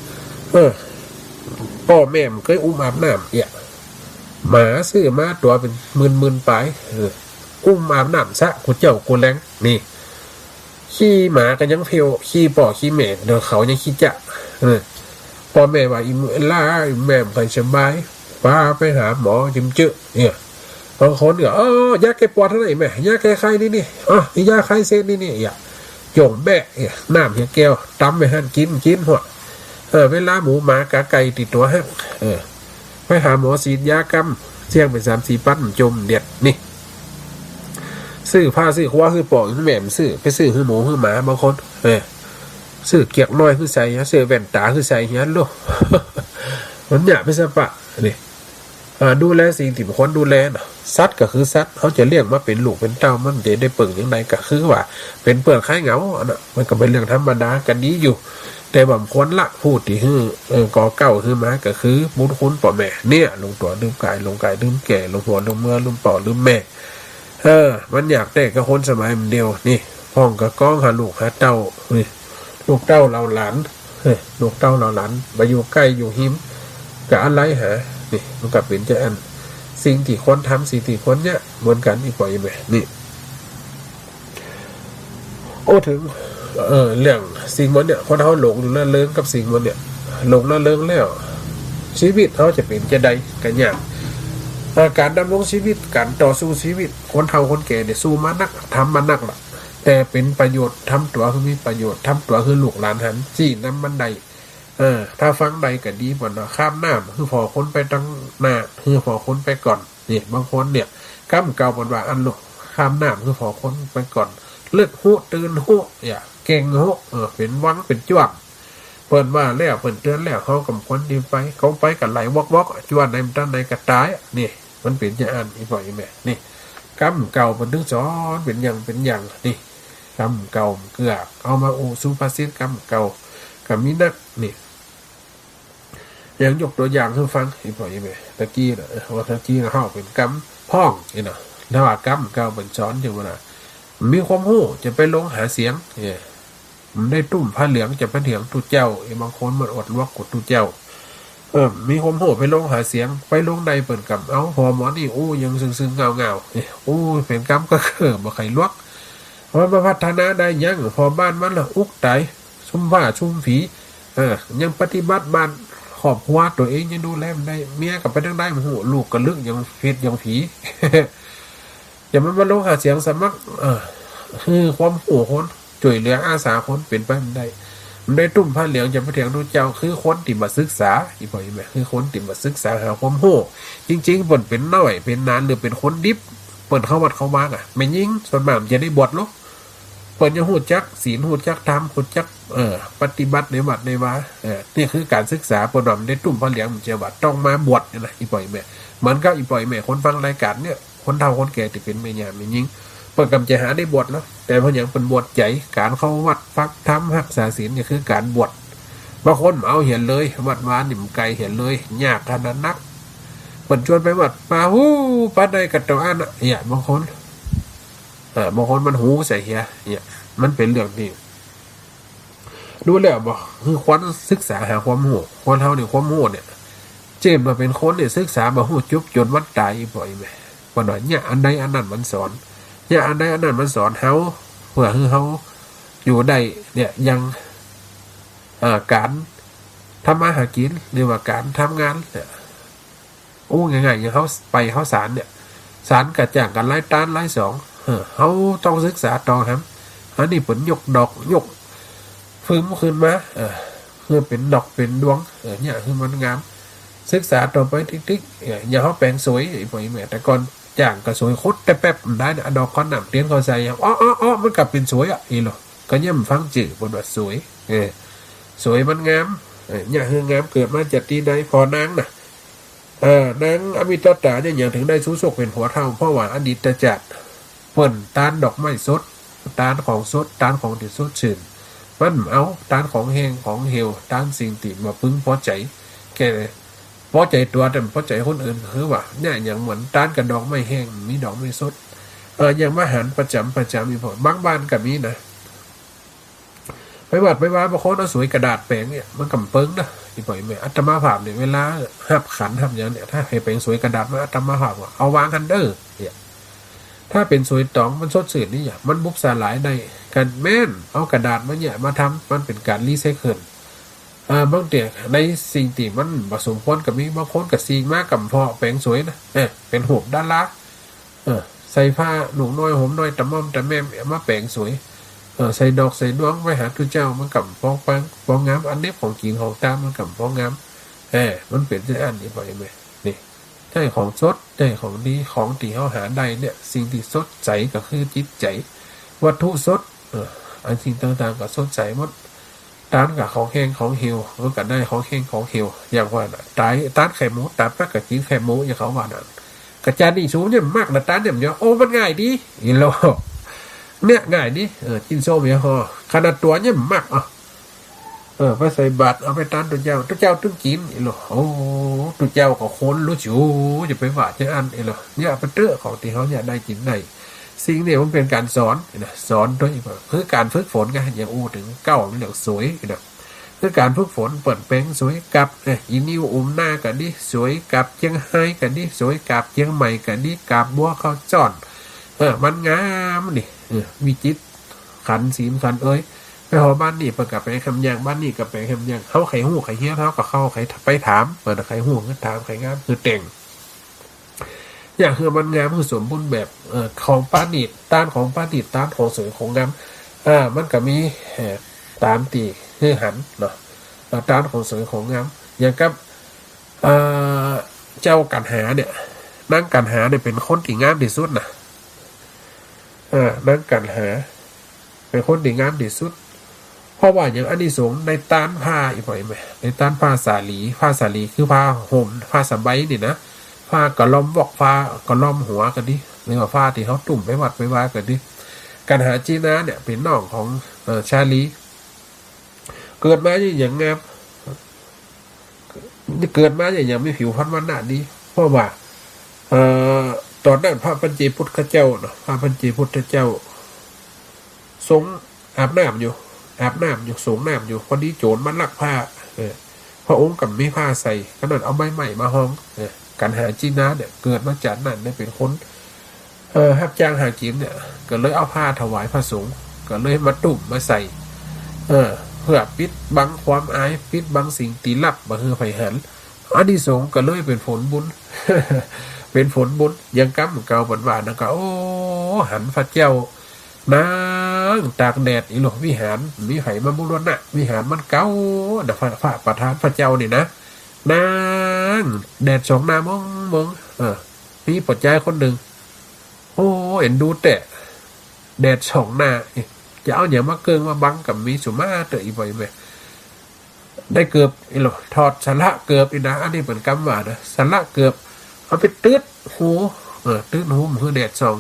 พ่อแม่มันเคยอุ้มอาบน้ำหมาซื้อมาตัวเป็นหมื่นไปอุ้มอาบน้ำซะกูเจ้ากูแรงนี่ขี้หมากันยังเพียวขี้ป่อขี้แม่เดี๋ยวเขายังขี้จะพ่อแม่ว่าอีมือล่าแม่ไปสบายป้าไปหาหมอจิ้มเจาเนี่ยบางคนก็ยาแก้ปวดเท่าไหร่แม่ยาแก้ไข้นี่ยาไข้เส้นนี่หย่งแบะน้ำเฮียแก้วตำไปหั่นกินหัวเวลาหมูหมากาไก่ติดตัวฮะไปหาหมอฉีดยากำเสี่ยงเป็น3-4 ปั้นจมเด็ดนี่ซื้อผ้าซื้อคว้าซื้อปอกแหม่มซื้อไปซื้อหมูหมาบางคนซื้อเกียกน้อยคือใส่ซื้อแว่นตาคือใส่เฮียนลูกมันหยาบไปซะปะนี่ดูแลสิ่งที่คนดูแลเนาะสัตว์ก็คือสัตว์เขาจะเลี้ยงมาเป็นลูกเป็นเต้ามันจะได้เปิ่งอย่างไรก็คือว่าเป็นเปลือกไข่เหงาน่ะมันก็เป็นเรื่องธรรมดากันนี้อยู่แต่บางคนละพูดที่ก่อเก่าคือมาก็คือบุญคุณป่อแม่เนี่ยลงตัวลืมกายลืมแก่ลงหัวลงเมื่อลืมป่อลืมแม่มันอยากแต่กับคนสมัยมันเดียวนี่พ่องกับก้องหาลูกหาเต้านี่ลูกเต้าเราหลานลูกเต้าเราหลานมาอยู่ใกล้อยู่หิมกับอะไรหานี่มันกับเป็นจะอันสิ่งที่คนทำสิ่งที่คนเนี่ยเหมือนกันอีกปล่อยแม่นี่โอ้ถึงเรื่องสิ่งมันเนี่ยคนเขาหลงละเลิงกับสิ่งมันเนี่ยหลงละเลิงแล้วชีวิตเขาจะเป็นจะใดกันอย่างการดำรงชีวิตการต่อสู้ชีวิตคนเฒ่าคนแก่เนี่ยสู้มานักทำมานักล่ะแต่เป็นประโยชน์ทำตัวคือมีประโยชน์ทำตัวคือลูกหลานหันจี้น้ำมันใดถ้าฟังใดก็ดีกว่าเนาะข้ามหน้าคือพอคนไปตั้งหน้าคือพอคนไปก่อนนี่บางคนเนี่ยก้ำเก่าบนว่าอันลูกข้ามหน้าคือพอคนไปก่อน เลิกหูตื่นหูอย่าเก่งหูเป็นวังเป็นจ้วงเปิดว่าแล้วเปิดเตือนแล้วเขากำคนดีไปเขาไปกันไหลวอกจ้วนในมันตั้งในกระตายนี่มันเป็นจะอ่านอีกบ่อยแม่นี่กำเก่ามันถึงสอนเป็นอย่างนี่กำเก่าเกือกเอามาอูซูภาษิตกำเก่ากับมินักนี่ยังยกตัวอย่างให้ฟังอีกบ่อยแม่ตะกี้นะว่าตะกี้เขาเป็นกำพ่องนี่นะถ้าว่ากำเก่าเป็นสอนอยู่ว่ามีความหู้จะไปลงหาเสียงเนี่ยมันได้ตุ่มผ้าเหลืองจะไปเถียงตุเจ้าบางคนมันอดลวกกดตุเจ้ามีความหู้ไปลงหาเสียงไปลงใดเปิดกับเอาพอหมอนี่ยังซึ้งเงาเป็นกำก็คือบ่ไข่ลวกพอมาพัฒนาได้ยังพอบ้านมันละอุกไตชุ่มว่าชุ่มผียังปฏิบัติบ้านขอบหัวตัวเองยังดูแลมันได้เมียกับไปทั้งได้มันหูลูกกับลึกยังเพชรยังผีอย่ามันมาลงหาเสียงสมัครคือความหูคนช่วยเหลืออาสาคนเป็นไปมันได้ตุ่มผ้าเหลืองจะไปเถียงดูเจ้าคือคนติมาศึกษาอีบ่อยไหมคือคนติมาศึกษาหาความหูจริงๆเปิดเป็นน้อยเป็นนานหรือเป็นคนดิบเปิดเข้าวัดเข้ามาไม่ยิ่งส่วนมากจะได้บวชลูกเปิดจะหูจักศีลหูจักธรรมหูจักปฏิบัติในวัดในวานี่คือการศึกษาเปิดแบบได้ตุ่มผ้าเหลืองมันจะว่าต้องมาบวชนะอีบ่อยแม่เหมือนกับอีบ่อยแม่คนฟังรายการเนี่ยคนเฒ่าคนแก่ที่เป็นแม่ยามไม่ยิ่งเปิดกำจะหาได้บวชแล้วแต่พออย่างเป็นบวชใจการเข้าวัดฟักธรรมรักษาศีลนี่คือการบวชบางคนเอาเห็นเลยวัดวานหนิมไกลเห็นเลยยากขนาดนักเปิดชวนไปวัดมาปัดได้กับตัวอันเนี่ยบางคนมันหูใส่เหี้ยเนี่ยมันเป็นเรื่องที่ดูแล้วบอกคือควรศึกษาหาความหูคนเท่าเนี่ยความหูเนี่ยเจมมาเป็นคนเนี่ยศึกษามาหูจุบจนวัดตายบ่อยไหมว่าหน่อยเนี่ยอันใดอันนั้นมันสอนเนี่ยอันใดอันนั้นมันสอนเฮาเพื่อให้เฮาอยู่ได้เนี่ยยังการทำมาหากินหรือว่าการทำงานเนี่ยง่ายๆอย่างเขาไปเขาสารเนี่ยสารกระจ่างกันไล่ต้านไล่สองเขาต้องศึกษาต่อครับอันนี้ผลยกดอกยกฟื้นขึ้นมาคือเป็นดอกเป็นดวงเนี่ยคือมันงามศึกษาต่อไปติ๊กๆอย่าเขาแปลงสวยไอ้พวกนี้แม่แต่ก่อนจ่างก็สวยโคตรแต่แป๊บได้นะดอกคอนหนำเตี้ยนเขาใส่มันกลับเป็นสวยอีหรอก็ย่ำฟังจืดบนว่าสวยสวยมันงามเนี่ยคืองามเกิดมาจากที่ใดพอนางน่ะนางอมิตตาเนี่ยอย่างถึงได้สู้ศกเป็นหัวเท่าเพราะว่าอดีตจัดเปิ่นตานดอกไม้สดตานของสดตานของติดสดชื่นมันเอาตานของแห้งของเหี่ยวตานสิ่งติดมาพึ่งพอใจแกพอใจตัวแต่พอใจคนอื่นคือว่าเนี่ยอย่างเหมือนตานกับดอกไม้แห้งมีดอกไม้สดอย่างอาหารประจำมีผลบางบ้านกับมีนะไปวัดไปว่าบางคนเอาสวยกระดาษแปลงเนี่ยมันกำเปิ้งนะอีกบ่อยแม่อัตมาภาพเนี่ยเวลาหับขันหับอย่างเนี่ยถ้าให้แปลงสวยกระดาษมาอัตมาภาพว่าเอาวางกันเด้อเนี่ยถ้าเป็นสวยตองมันสดสื่นนี่อย่างมันบุบสลายได้กันแม่นเอากระดาษมาเนี่ยมาทำมันเป็นการรีไซเคิลบางเดียในสิ่งที่มันผสมพ้นกับมีบางคนกับซีมากกับพอแปลงสวยนะเป็นหูด้านละใส่ผ้าหนุ่มน้อยห่มน้อยตะม่อมตะแม่มาแปลงสวยใส่ดอกใส่ดวงไว้หาทุเจ้ามันกับฟองปังฟองงามอันนี้ของกินของตามมันกับฟองงามมันเป็นจะอันนี้ไปไหมนี่ใช่ของสดใช่ของดีของที่เขาหาได้เนี่ยสิ่งที่สดใสก็คือจิตใจวัตถุสดอันสิ่งต่างๆก็สดใสหมดต้านกับของแห้งของเหี่ยวมันก็ได้ของแห้งของเหี่ยวอย่างว่าต้านไข่หมูต้านแป๊กกับกินไข่หมูอย่างเขาว่านั่นกระจายนี่สูงเนี่ยมากนะต้านเนี่ยมันง่ายดีอีโลเนี่ยง่ายดิกินโซ่เมียฮอขนาดตัวเนี่ยมากไปใส่บาตรเอาไปตานตัวเจ้าตึ้งกินอีหรอตัวเจ้าก็คนรู้จูจะไปว่าจะอันอีหรอเนี่ยไปเตอะของที่เขาเนี่ยได้กินได้สิ่งเนี่ยมันเป็นการสอนนะสอนด้วยคือการฝึกฝนไงอย่างถึงเก้าเรื่องสวยนะคือการฝึกฝนเปิดแปลงสวยกับอีนิ้วหน้ากันดิสวยกับเชียงไฮ้กันดิสวยกับเชียงใหม่กันดิกับบัวข้าวจ้อนมันงามนี่วิจิตขันศีลขันไปหอบ้านนี่ประกาศไปคำยังบ้านนี่กับไปคำยังเขาไข่หูไข่เหี้ยเขากับเขาไข่ไปถามเปิดไข่หูก็ถามไข่งามคือแต่งอย่างคือมันงามคือสมบูรณ์แบบของป้าดิดต้านของป้าดิดต้านของสวยของงามมันก็มีตามตีคือหันเนาะต้านของสวยของงามอย่างกับเจ้ากันหาเนี่ยนั่งกันหาเนี่ยเป็นคนที่งามที่สุดนะนั่งกันหา เป็นคนที่งามที่สุดเพราะว่าอย่างอานิสงส์ในตานผ้าอีกบ่อยไหมในตานผ้าสาลีคือผ้าห่มผ้าสบายนี่นะผ้ากระล้อมวอกผ้ากระล้อมหัวกันดิหรือว่าผ้าที่เขาตุ่มไปวัดไปว่ากันดิการหาจีน่าเนี่ยเป็นน้องของชาลีเกิดมาอย่างงามเกิดมาอย่างไม่ผิวพรรณวันหน้าดีเพราะว่าตอนนั้นพระปัญเจพุทธเจ้าเนาะพระปัญเจพุทธเจ้าทรงอาบน้ำอยู่สงน้ำอยู่พอดีโจรมันลักผ้าพระองค์กับไม่ผ้าใส่ขนาดเอาใบใหม่มาห้องการหาจีน่าเนี่ยเกิดมาจากนั้นได้เป็นคนฮับจ้างหากินเนี่ยก็เลยเอาผ้าถวายพระสงฆ์ก็เลยมาตุ่มมาใส่เพื่อปิดบังความอายปิดบังสิ่งตีลับมาเฮือไฟหันอานิสงส์ก็เลยเป็นผลบุญ เป็นผลบุญยังกำเก่าบันว่านะก็โอ้หันพระเจ้านางตากแดดอีหลวงวิหารมีไผ่มาบุรณะวิหารมันเก่านะพระประธานพระเจ้านี่นะนางแดดสองนามองมีปัจจัยคนหนึ่งโอ้เอ็นดูแต่แดดสองหน้าจะเอาอย่างมาเกิงมาบังกับมีสุมาเตออีบ่อยไหมได้เกือบอีหลอถอดสละเกือบอีนะอันนี้เป็นกำว่านะสละเกือบเอาไปตืดหูตืดหูมันคือแดดสอง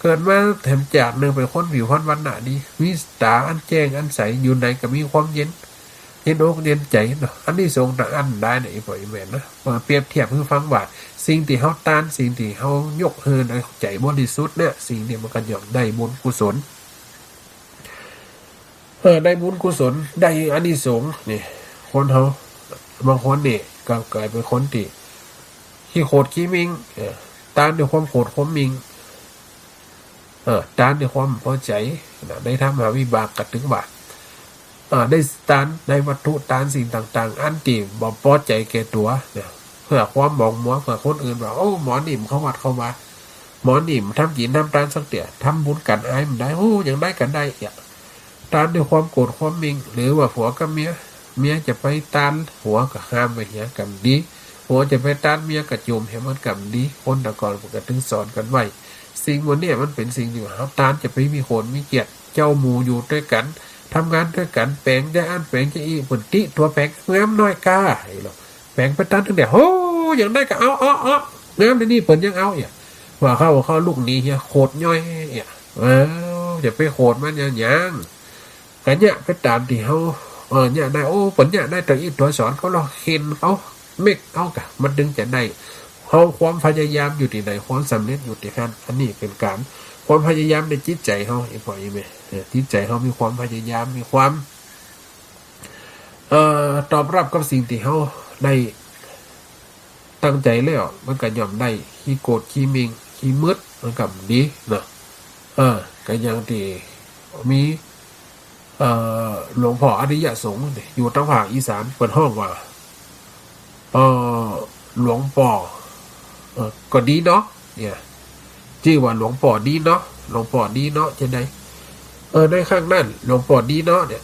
เกิดมาแถมจากหนึ่งเป็นคนผิวพรรณวันหนาดีมีตาอันแจ้งอันใสอยู่ในก็มีความเย็นอกเย็นใจเนาะอันนี้ทรงต่างอันได้ในอีบ่อยแม่นะเปรียบเทียบคือฟังว่าสิ่งที่เขาต้านสิ่งที่เขายกเฮินในใจบริสุทธิ์เนี่ยสิ่งนี้มันก็ย่อมได้บุญกุศลได้บุญกุศลได้อานิสงส์นี่คนเขาบางคนนี่ก็กลายเป็นคนที่โคตรขี้มิงต้านด้วยความโคตรความมิงต้านด้วยความพอใจได้ทำหาวิบากกัดถึงบาทได้ต้านได้วัตถุต้านสิ่งต่างๆอันตีบ่พอใจแก่ตัวเนี่ยเพื่อความมองมัวเพื่อคนอื่นว่าโอ้หมอนิ่มเขาวัดเขามาหมอนิ่มทำกินทำตานสักเตี่ยทำบุญกันอายมันได้โอ้ยังได้กันได้อ่ะตานด้วยความโกรธความมิงหรือว่าผัวกับเมียจะไปตานผัวกับห้ามไปเหี้ยกันดีผัวจะไปตานเมียกับโยมเห็นมันกันดีคนแต่ก่อนผมก็ถึงสอนกันไว้สิ่งวันนี้มันเป็นสิ่งที่ว่าตานจะไปมีคนมีเกียรติเจ้าหมู่อยู่ด้วยกันทำงานด้วยกันแปลงจะอันแปลงจะอีผลติตัวแปลงงามน้อยกาไอ้หรอแปลงไปตานตั้งแต่โอ้ยังได้ก็เอางามในนี่เปิดยังเอาอย่าว่าเข้าลูกนี้เฮียโคตรย่อยอย่าจะไปโคตรมันยังกันเนี่ยไปตามที่เขาเนี่ยได้โอ้ผลเนี่ยได้แต่อีตัวสอนเขาเราเห็นเขาเมกเอากะมันดึงจะได้เขาความพยายามอยู่ที่ไหนความสำเร็จอยู่ที่นั่นอันนี้เป็นการความพยายามในจิตใจเขาไอ้พ่อไอ้แม่จิตใจเขามีความพยายามมีความตอบรับกับสิ่งที่เขาได้ตั้งใจแล้วมันก็ย่อมได้ขี้โกรธขี้มิงขี้มืดมันกับดีนะก็ยังที่มีหลวงพ่ออริยสงฆ์อยู่ทางภาคอีสานเปิดห้องว่าหลวงพ่อก็ดีเนาะเนี่ยชื่อว่าหลวงพ่อดีเนาะหลวงพ่อดีเนาะจะได้ในข้างนั้นหลวงพ่อดีเนาะเนี่ย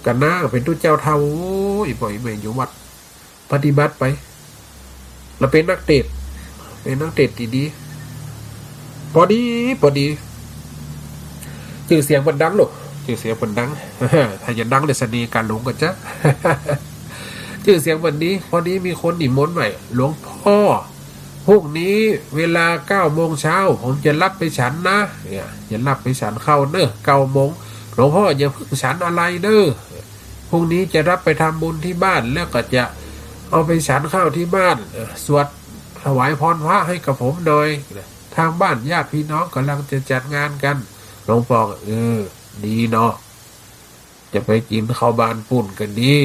กันหน้าเป็นตู้เจ้าเท่าอีปล่อยเมย์อยู่วัดปฏิบัติไปเราเป็นนักเตะดีพอดีชื่อเสียงมันดังหรอชื่อเสียงมันดังถ้าจะดังเลยเสน่ห์การหลงกันจ้ะ ชื่อเสียงวันนี้พอดีมีคนนิมนต์ใหม่หลวงพ่อพรุ่งนี้เวลา9 โมงเช้าผมจะรับไปฉันนะเนี่ยจะรับไปฉันเข้าเด้อ9 โมงหลวงพ่ออย่าเพิ่งฉันอะไรเด้อพรุ่งนี้จะรับไปทำบุญที่บ้านแล้วก็จะเอาไปฉันข้าวที่บ้านสวดถวายพรพระให้กับผมโดยทางบ้านญาติพี่น้องกำลังจะจัดงานกันหลวงพ่อดีเนาะจะไปกินข้าวบ้านปุ่นกันดี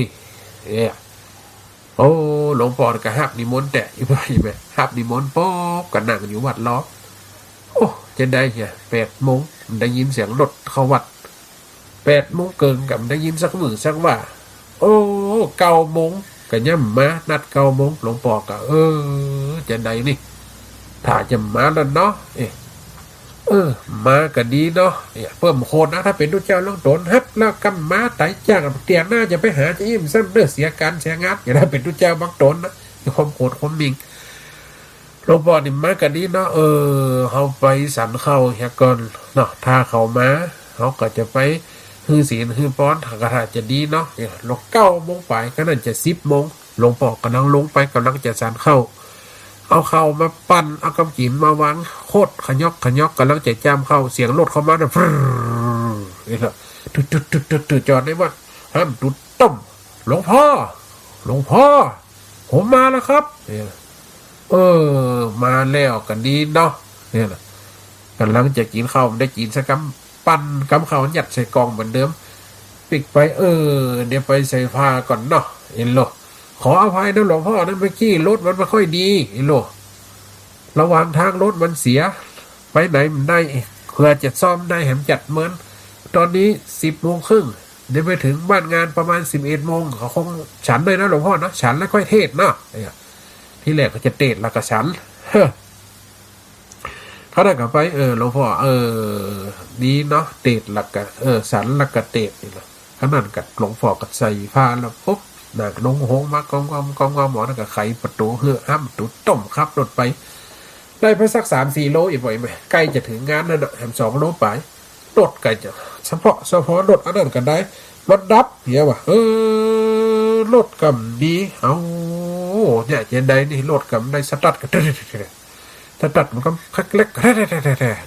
โอ้หลวงพ่อก็หับนิมนต์แต่อีกไปหับนิมนต์ป๊อบก็นั่งอยู่วัดล้อโอ้จะได้เหี้ย8 โมงได้ยินเสียงรถเข้าวัด8 โมงเกินกับได้ยินสักมือสักว่าโอ้9 โมงก็ย่ำมานัด9 โมงหลวงพ่อก็จะได้นี่ถ้าจะมาแล้วเนาะมาก็ดีเนาะเพิ่มโคนนะถ้าเป็นทุกเจ้าลงตนฮับแล้วกำมาไต่จ้างเตียนหน้าจะไปหาจะอิ่มซ้ำเลือเสียการเสียงานอย่าได้เป็นทุกเจ้าบางตนนะมีความโกรธความมิงหลวงพ่อนี่มาก็ดีเนาะเขาไปสันเข้าเฮียก่อนเนาะถ้าเขามา เขาก็จะไปฮือศีลฮือป้อนกระถาจะดีเนาะลง9 โมงไปก็นั่นจะ10 โมงหลวงพ่อกำลังลงไปกำลังจะสานเข้าเอาเข้ามาปั่นเอากำกินมาวางโคตรขยอกกำลังจะจามเข้าเสียงรถเข้ามาเนี่ยนี่แหละตุดจอดในวัดห้ามตุดต้มหลวงพ่อผมมาแล้วครับมาแล้วกันดีเนาะเนี่ยแหละกำลังจะกินข้าวได้กินสักกำปั้นกำข้าวยัดใส่กล่องเหมือนเดิมปิกไปเดี๋ยวไปใส่ผ้าก่อนเนาะเอ็นโลขออภัยนะหลวงพ่อนะเมื่อกี้รถมันไม่ค่อยดีเอ็นโลระหว่างทางรถมันเสียไปไหนมันได้เพื่อจะซ่อมได้แหมจัดเหมือนตอนนี้10 โมงครึ่งเดี๋ยวไปถึงบ้านงานประมาณ11 โมงเขาคงฉันเลยนะหลวงพ่อนะฉันแล้วค่อยเทศเนาะที่แรกก็จะเทศแล้วก็ฉันเขาได้กลับไปหลวงพ่อดีเนาะเตดหลักกะสันหลักกะเตดนี่แหละขนาดกัดหลวงพ่อกัดใส่ผ้าแล้วปุ๊บหนักลงหงมากองหมอนั่นก็ไขประตูเฮือห้ามตุดต้มครับรถไปได้ไปสัก3-4 โลอีกบ่อยไหมใกล้จะถึงงานนั่นแหม2 โลไปรถไกลจะเฉพาะรถอันนั้นกันได้รถดับเหี้ยว่ะรถกำดีเอาเนี่ยเจนใดนี่รถกำได้สตาร์ทกันถ้าตัดมันก็คักเล็ก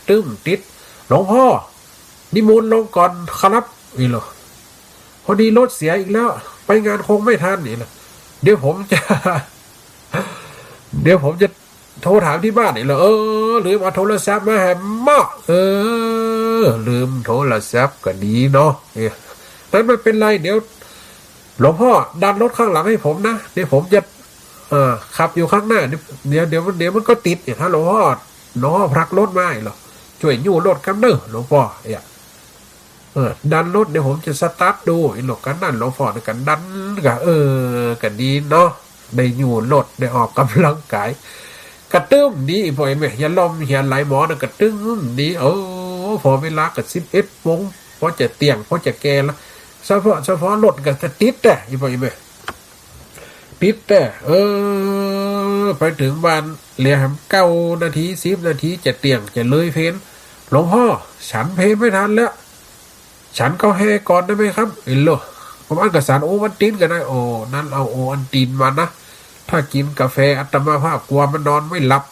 ตึ้มติดหลวงพ่อนิมนต์ลงก่อนครับนี่เหรอพอดีรถเสียอีกแล้วไปงานคงไม่ทันนี่แหละเดี๋ยวผมจะโทรถามที่บ้านนี่แหละลืมเอาโทรศัพท์มาแหมมาลืมโทรศัพท์ก็ดีเนาะนั้นไม่เป็นไรเดี๋ยวหลวงพ่อดันรถข้างหลังให้ผมนะเดี๋ยวผมจะขับอยู่ข้างหน้าเดี๋ยวมันก็ติดถ้าหลวงพ่อผลักรถมาหรอช่วยยู่รถกันเด้อหลวงพ่อดันรถเดี๋ยวผมจะสตาร์ทดูหลอกกันนั่นหลวงพ่อกันดันกันดีเนาะได้ยู่รถได้ออกกำลังกายกระตุ้มดีพอไหมอย่าล้มอย่าไหลหมอนะกระตุ้มดีพอเวลากับ11 โมงพอจะเตียงพอจะแก่แล้วเฉพาะรถก็จะติดแต่พอไหมติดแต่ไปถึงบ้านเหลือ9 นาที10 นาทีจะเตียงจะเลยเพนหลวงพ่อฉันเพนไม่ทันแล้วฉันก็ให้ก่อนได้ไหมครับโลผมอ่านกับสารโอวันตินกันได้นั่นเอาโอวันตินมานะถ้ากินกาแฟอัตมาภาพกลัวมันนอนไม่หลับ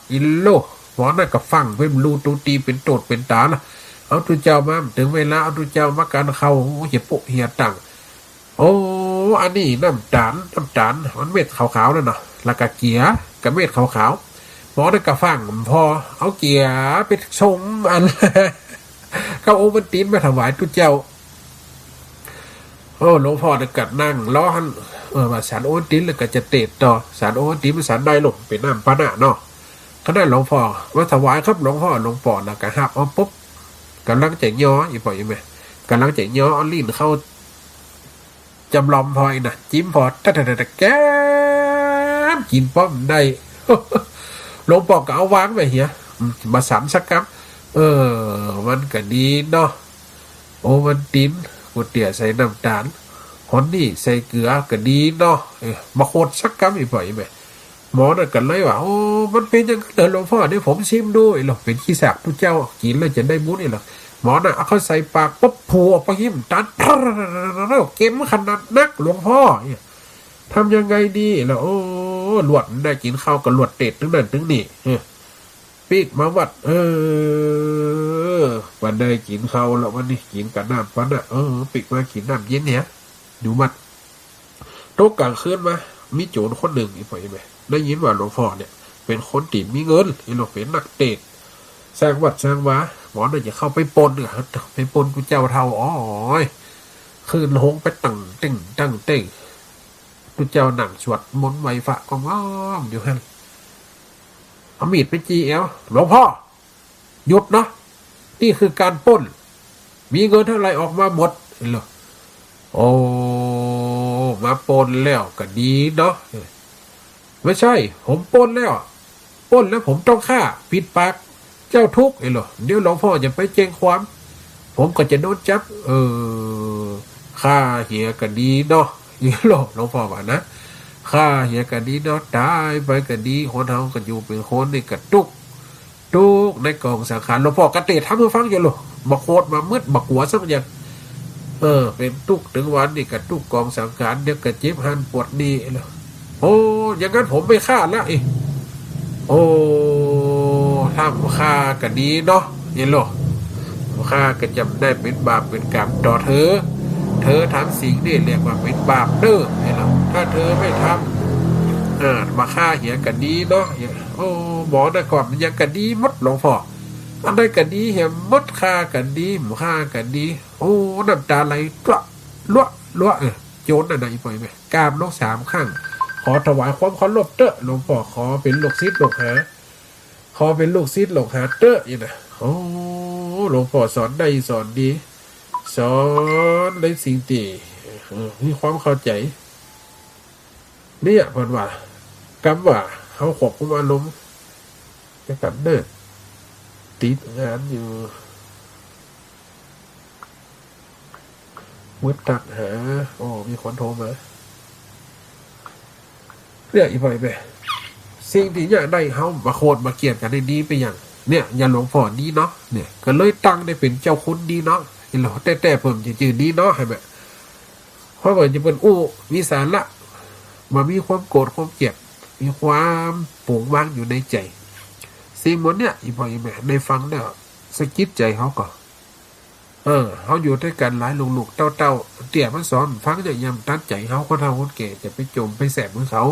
โลหมอนั่นก็ฟังเป็นรูตูตีเป็นโตดเป็นตาละเอาตุเจ้ามาถึงเวลาเอาตุเจ้ามาการเข้าเจ็บปุ๊เหียตังอันนี้น้ำตาลมันเม็ดขาวๆนั่นเนาะแล้วก็เกียกับเม็ดขาวๆหมอนั่นก็ฟังพอเอาเกียไปชงอันเข้าโอวันตินมาถวายตุเจ้าหลวงพ่อเนี่ยกัดนั่งล้อหันว่าสารโอวันตินแล้วก็จะเตะต่อสารโอวันตินเป็นสารได้หลงเป็นน้ำปานะเนาะขณะหลวงพ่อว่าถวายครับหลวงพ่อหลวงป่อนะกะหับปุ๊บกำลังจะย่ออีกปล่อยยังไงกำลังจะย่อเอาลิ้นเข้าจำลอมพอยนะจิ้มพอแต่แก้มกินป้อมได้หลวงป่อก็เอาวางไปเหี้ยมาสามสักครับมันก็ดีเนาะโอวันตินก๋วยเตี๋ยวใส่น้ำตาลฮอนนี่ใส่เกลือก็ดีเนาะมาโคตรสักครับอีกปล่อยยังไงหมอนั่นกันเลยว่ามันเป็นยังไงเดินหลวงพ่อเดี๋ยวผมชิมด้วยหรอกเป็นขี้แสบทุกเจ้ากินแล้วจะได้บุญนี่หรอหมอน่ะเอาเขาใส่ปากปุ๊บผัวไปยิ้มตัดเก็มขนาดนักหลวงพ่อเนี่ยทำยังไงดีแล้วหลวดได้กินข้าวกับหลวดเต็ดถึงนั่นถึงนี่ปีกมาวัดวันได้กินข้าวแล้ววันนี้กินกับน้ำปันปีกมากินน้ำเย็นเนี่ยดูมัดโต๊ะกลางคืนมามีโจรคนหนึ่งอีกไปไหมได้ยินว่าหลวงพ่อเนี่ยเป็นคนตีมีเงินอีหลวงเป็นนักเตะสร้างวัดสร้างวาหมอเนี่ยจะเข้าไปปนไปปนกูเจ้าเท่าคืนหงไปตั้งเต่งกูเจ้าหนังสวดมนต์ไวฝะก้องอยู่ฮั่นเอามีดไปจี้เอวหลวงพ่อหยุดนะนี่คือการปล้นมีเงินเท่าไรออกมาหมดเหรอมาปล้นแล้วก็ดีเนาะไม่ใช่ผมปล้นแล้วผมต้องฆ่าปิดปากเจ้าทุกข์เหรอเดี๋ยวหลวงพ่อจะไปแจ้งความผมก็จะโดนจับฆ่าเหียก็ดีเนาะหลวงพ่อว่านะฆ่าเหียก็ดีเนาะตายไปก็ดีคนเฮาก็อยู่เป็นคนนี่ก็ทุกในกองสังขารหลวงพ่อกระเตะทำให้ฟังอยู่หรอ บกโคตรมามืดบักหัวสักอย่างเป็นตุกถึงวันนี่กับตุกกองสังขารเดี๋ยวกับเจ็บหันปวดดีแล้วโอ้อย่างนั้นผมไม่ฆ่าละโอ้ทำฆ่ากันดีเนาะเห็นหรอฆ่าก็จำได้เป็นบาปเป็นกรรมต่อเธอทำสิ่งนี่เรียกว่าเป็นบาปเด้อเห็นหรอถ้าเธอไม่ทำมาฆ่าเหี้ยกันดีเนาะโอ้บอกได้ก่อนมันยังกันดีมดหลวงพ่ออันใดกันดีเหี้ยมดฆ่ากันดีหมูฆ่ากันดีโอ้น้ำตาไหลล้วโจรอะไรปล่อยไหมกามนก3 ข้างขอถวายความเคารพเด้อหลวงพ่อขอเป็นลูกศิษย์ลูกหาขอเป็นลูกศิษย์ลูกหาเด้ออย่างน่ะโอ้หลวงพ่อสอนได้สอนดีสอนได้สิ่งที่มีความเข้าใจเนี่ยเพิ่นว่ากำว่าเขาควบคุมอารมณ์จะกำเนิดติดงานอยู่มืดตักหาโอ้มีคนโทรมาเรียกอีกไปไหมสิ่งที่อยากได้เขามาโคตรมาเกลียดกันในนี้ไปอย่างเนี่ยอย่าหลวงพ่อดีเนาะเนี่ยก็เลยตั้งได้เป็นเจ้าคุณดีเนาะเห็นหรอแต่ผมจะจืดดีเนาะให้แบบเพราะว่าจะเป็นมีสาระมามีความโกรธความเกลียดมีความปวงวางอยู่ในใจสิ่งหมดเนี่ยอีพออีแม่ในฟังเนี่ยสะกิดใจเขาก่อนเขาอยู่ด้วยกันหลายลูกๆเต้าเตี่ยมันสอนฟังอย่างยำตั้งใจเขาคนเฒ่าคนแก่จะไปจมไปแสบมือเขา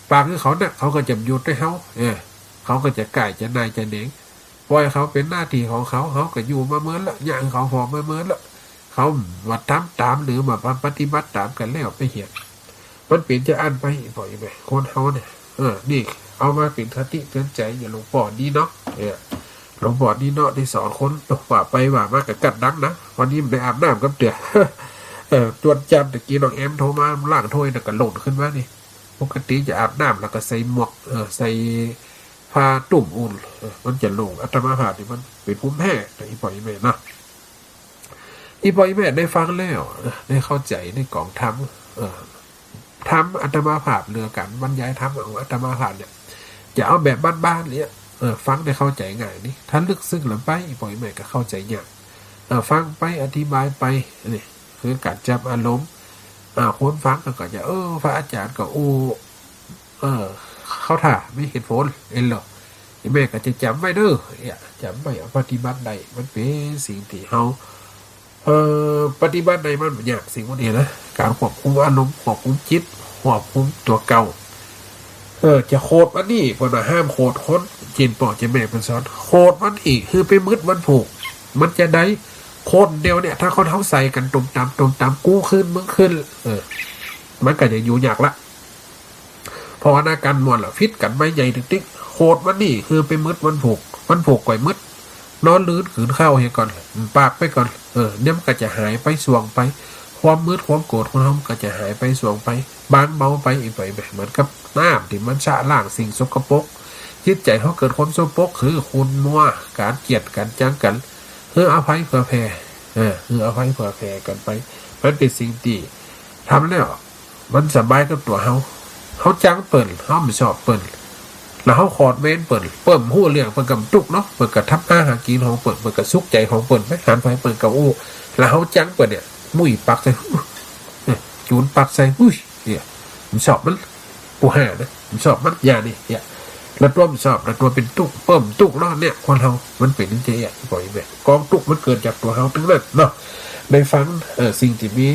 ปากคือเขาเนี่ยเขาก็จะหยุดด้วยเขาเขาก็จะไก่จะนายจะเด้งปล่อยเขาเป็นหน้าที่ของเขาก็อยู่มาเมื่อละอย่างเขาพอมาเมื่อละเขาวัดทำตามหรือมาปฏิบัติตามกันแล้วไปเหียนมันเปลี่ยนจะอันไปปล่อยไปคนเขาเนี่ยนี่เอามาเป็นคติเตือนใจอย่าหลงปอดดีเนาะหลงปอดดีเนาะได้สอนคนว่าไปว่ามากับกัดดังนะวันนี้ได้อาบน้ำกับเตี่ยตรวจจำตะกี้น้องแอมโทรมาล่างถ้วยแล้วก็หล่นขึ้นมานี่ปกติจะอาบน้ำแล้วก็ใส่หมวกใส่ผ้าตุ่มอุ่นมันจะโล่งอัตมาภาพนี่มันเป็นภูมิแพ้แต่อีปอยแม่นะอีปอยแม่ได้ฟังแล้วได้เข้าใจในกองทำอัตมาภาพเรือกันบรรยายธรรมของอัตมาภาพเนี่ยจะเอาแบบบ้านๆเนี่ยฟังได้เข้าใจง่ายนี่ถ้าลึกซึ้งหรือไปอีปอยแม่ก็เข้าใจยากฟังไปอธิบายไปนี่คือการจับอารมณ์คนฟังก็จะพระอาจารย์ก็เขาถ่าไม่เห็นผลหรอกแม่ก็จะจำไว้เด้อจำไว้ปฏิบัติใดมันเป็นสิ่งที่เขาปฏิบัติใดมันยากสิ่งพวกนี้นะการควบคุมอารมณ์ควบคุมจิตควบคุมตัวเก่าจะโคตรมันนี่พอมาห้ามโคตรคนจินปอจะแม่เป็นสอนโคตรมันอีกคือไปมืดมันผูกมันจะได้โคตรเดียวเนี่ยถ้าเขาเท้าใส่กันตุ่มตามกู้ขึ้นมึงขึ้นมันก็จะอยู่ยากละพอหน้ากันมวลละฟิตกันไม่ใหญ่ติ๊กโคตรมันนี่คือไปมืดมันผูกก่อยมืดนอนลื่นขืนเข้าให้ก่อนปากไปก่อนเนี่ยมันก็จะหายไปสวงไปความมืดความโกรธของเขาก็จะหายไปสวงไปบางเบาไปอีกไปแบบเหมือนกับน้ำที่มันชะล้างสิ่งสกปรกจิตใจเขาเกิดความสกปรกคือคุณมัวการเกลียดกันจังกันอภัยเผื่อแผ่อภัยเผื่อแผ่กันไปมันเป็นสิ่งที่ทำแล้วมันสบายกับตัวเขาจังเปิ่นเขาไม่ชอบเปิ่นแล้วเขาขอดเม้นเปิ่นหู้เรื่องเปิ่นกับตุกเนาะเปิ่นกับทับหากินของเปิ่นกับซุกใจของเปิ่นไม่หันไปเปิ่นกับแล้วเขาจังเปิ่นเนี่ยมุ้ยปักใส่จูนปักใส่มุ้ยเนี่ยผมชอบมันปูห่านะผมชอบมันยานี่เนี่ยแล้วตัวมันชอบแล้วตัวเป็นตุกตุกเนาะเนี่ยคนเขามันเป็นนิสัยปล่อยแบบกองตุกมันเกิดจากตัวเขาทั้งนั้นเนาะในฟังสิ่งที่มี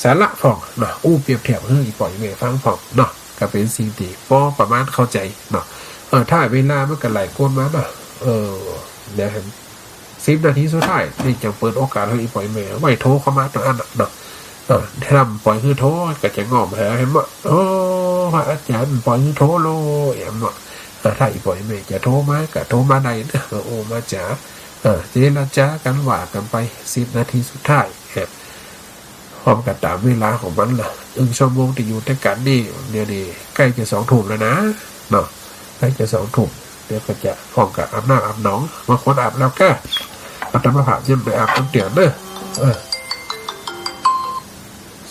สาระฟองเนาะเปรียบเทียบปล่อยแบบฟังฟองเนาะก็เป็นสิ่งที่พอประมาณเข้าใจเนาะถ้าเวลามันก็ไหลโกนมาเนาะเดี๋ยวเห็น10 นาทีสุดท้ายนี่จะเปิดโอกาสให้ปล่อยแม่ไว้โทรเข้ามาตรงนั้นเนาะทำปล่อยคือโทรก็จะงอมหาเห็นว่าพระอาจารย์ปล่อยคือโทรโลอย่างเนาะถ้าอีปล่อยแม่จะโทรมาก็โทรมาได้นะมาจ๋าเจรจากันว่ากันไป10 นาทีสุดท้ายพร้อมกันตามเวลาของมันล่ะชั่วโมงที่อยู่ด้วยกันนี่เดี๋ยวนี้ใกล้จะ2 ทุ่มแล้วนะเนาะใกล้จะ2 ทุ่มเดี๋ยวก็จะพร้อมกับอาบน้ำอาบหนองบางคนอาบแล้วก็อาตมาภาพยังไปอาบน้ำเตียนเด้อ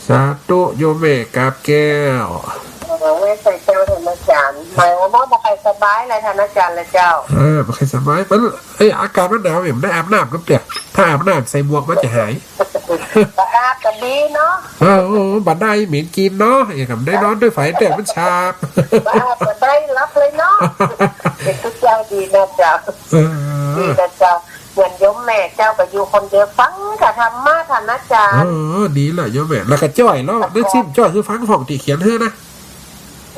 สาธุโยเมกาบแก้วไม่ใส่เจ้าท่านอาจารย์หมายว่าบ่ใครสบายเลยท่านอาจารย์เลยเจ้าบ่ใครสบายมันอากาศมันหนาวได้อาบน้ำน้ำเตียน ถ้าอาบน้ำใส่หมวกมันจะหาย สะอาดก็ดีเนาะ บัดได้เหม็นกินเนาะอย่างกับได้นอนด้วยไฟแต่มันชาบ สะอาดก็ได้รับเลยเนาะเป็นทุกเจ้าดีนะเจ้าดีนะเจ้าเหมือนยมแม่เจ้าก็อยู่คนเดียวฟังกับธรรมะท่านอาจารย์ ดีแหละโยมแม่แล้วก็จ้อยแล้วนึกซิมจ้อยคือฟังของที่เขียนเฮ้นะ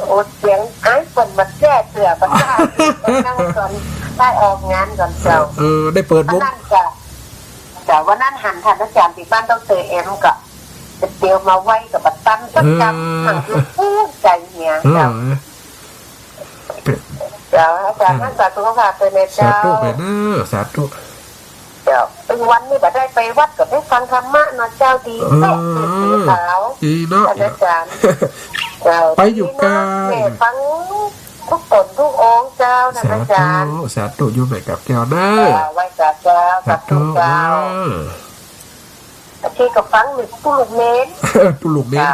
โอ้เสียงไอ้คนมาแก้เสือประกาศนั่งก่อนได้ออกงานก่อนเจ้า ได้เปิดวง นั่นจ้ะแต่ว่านั่นหันท่านอาจารย์ที่บ้านต้องเตยเอ็มก็จะเดียวมาไว้กับบัตรตั้นประจำหันลูกพูดใจเหี่ยเจ้าเจ้าอาจารย์ท่านสาธุค่ะเป็นใน สา เจ้า ธุไปนะสาธุ เจ้าเป็นวันนี้บัดได้ไปวัดกับได้ฟังธรรมะนะเจ้าดีเนาะสีขาว ดีเนาะ ท่านอาจารย์เจ้า ไปอยู่กลาง ฟังทุกตนทุกองค์เจ้าท่าน สา อาจารย์ ธุสาธุโยมแม่กับแก้วนะ ไว้กับเจ้า สา กับทุ ธุ กเจ้าที่กับฟังหนึ่งผู้ลูกเมน ตุลุกเนี่ย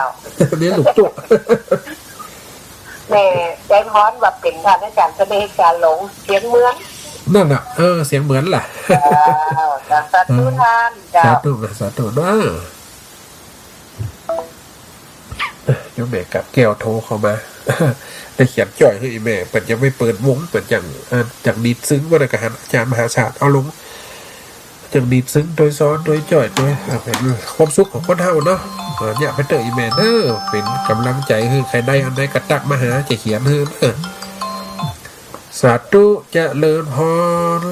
เนี่ยหลุกตุ แม่ใจร้อนว่าเป็นท่านอาจารย์จะได้การหลงเสียงเหมือน นั่นอ่ะเสียงเหมือนล่ะ สาธุท่านเจ้า สาธุสาธุนะโยมแม่กับแก้วโทรเข้ามาแต่เขียนจ่อยให้แม่เปิดยังไม่เปิดวงเปิดอย่างดีดซึ้งว่าในกระหันอาจารย์มหาศาสตร์เอาลงจังดีดซึ้งโดยซ้อนโดยจ่อยโดยเป็นความสุขของคนเท่าเนาะเนี่ยไปเตออีเมลเนอร์เป็นกำลังใจคือใครได้อันใดกระตักมาหาจะเขียนเฮือสาธุเจริญพร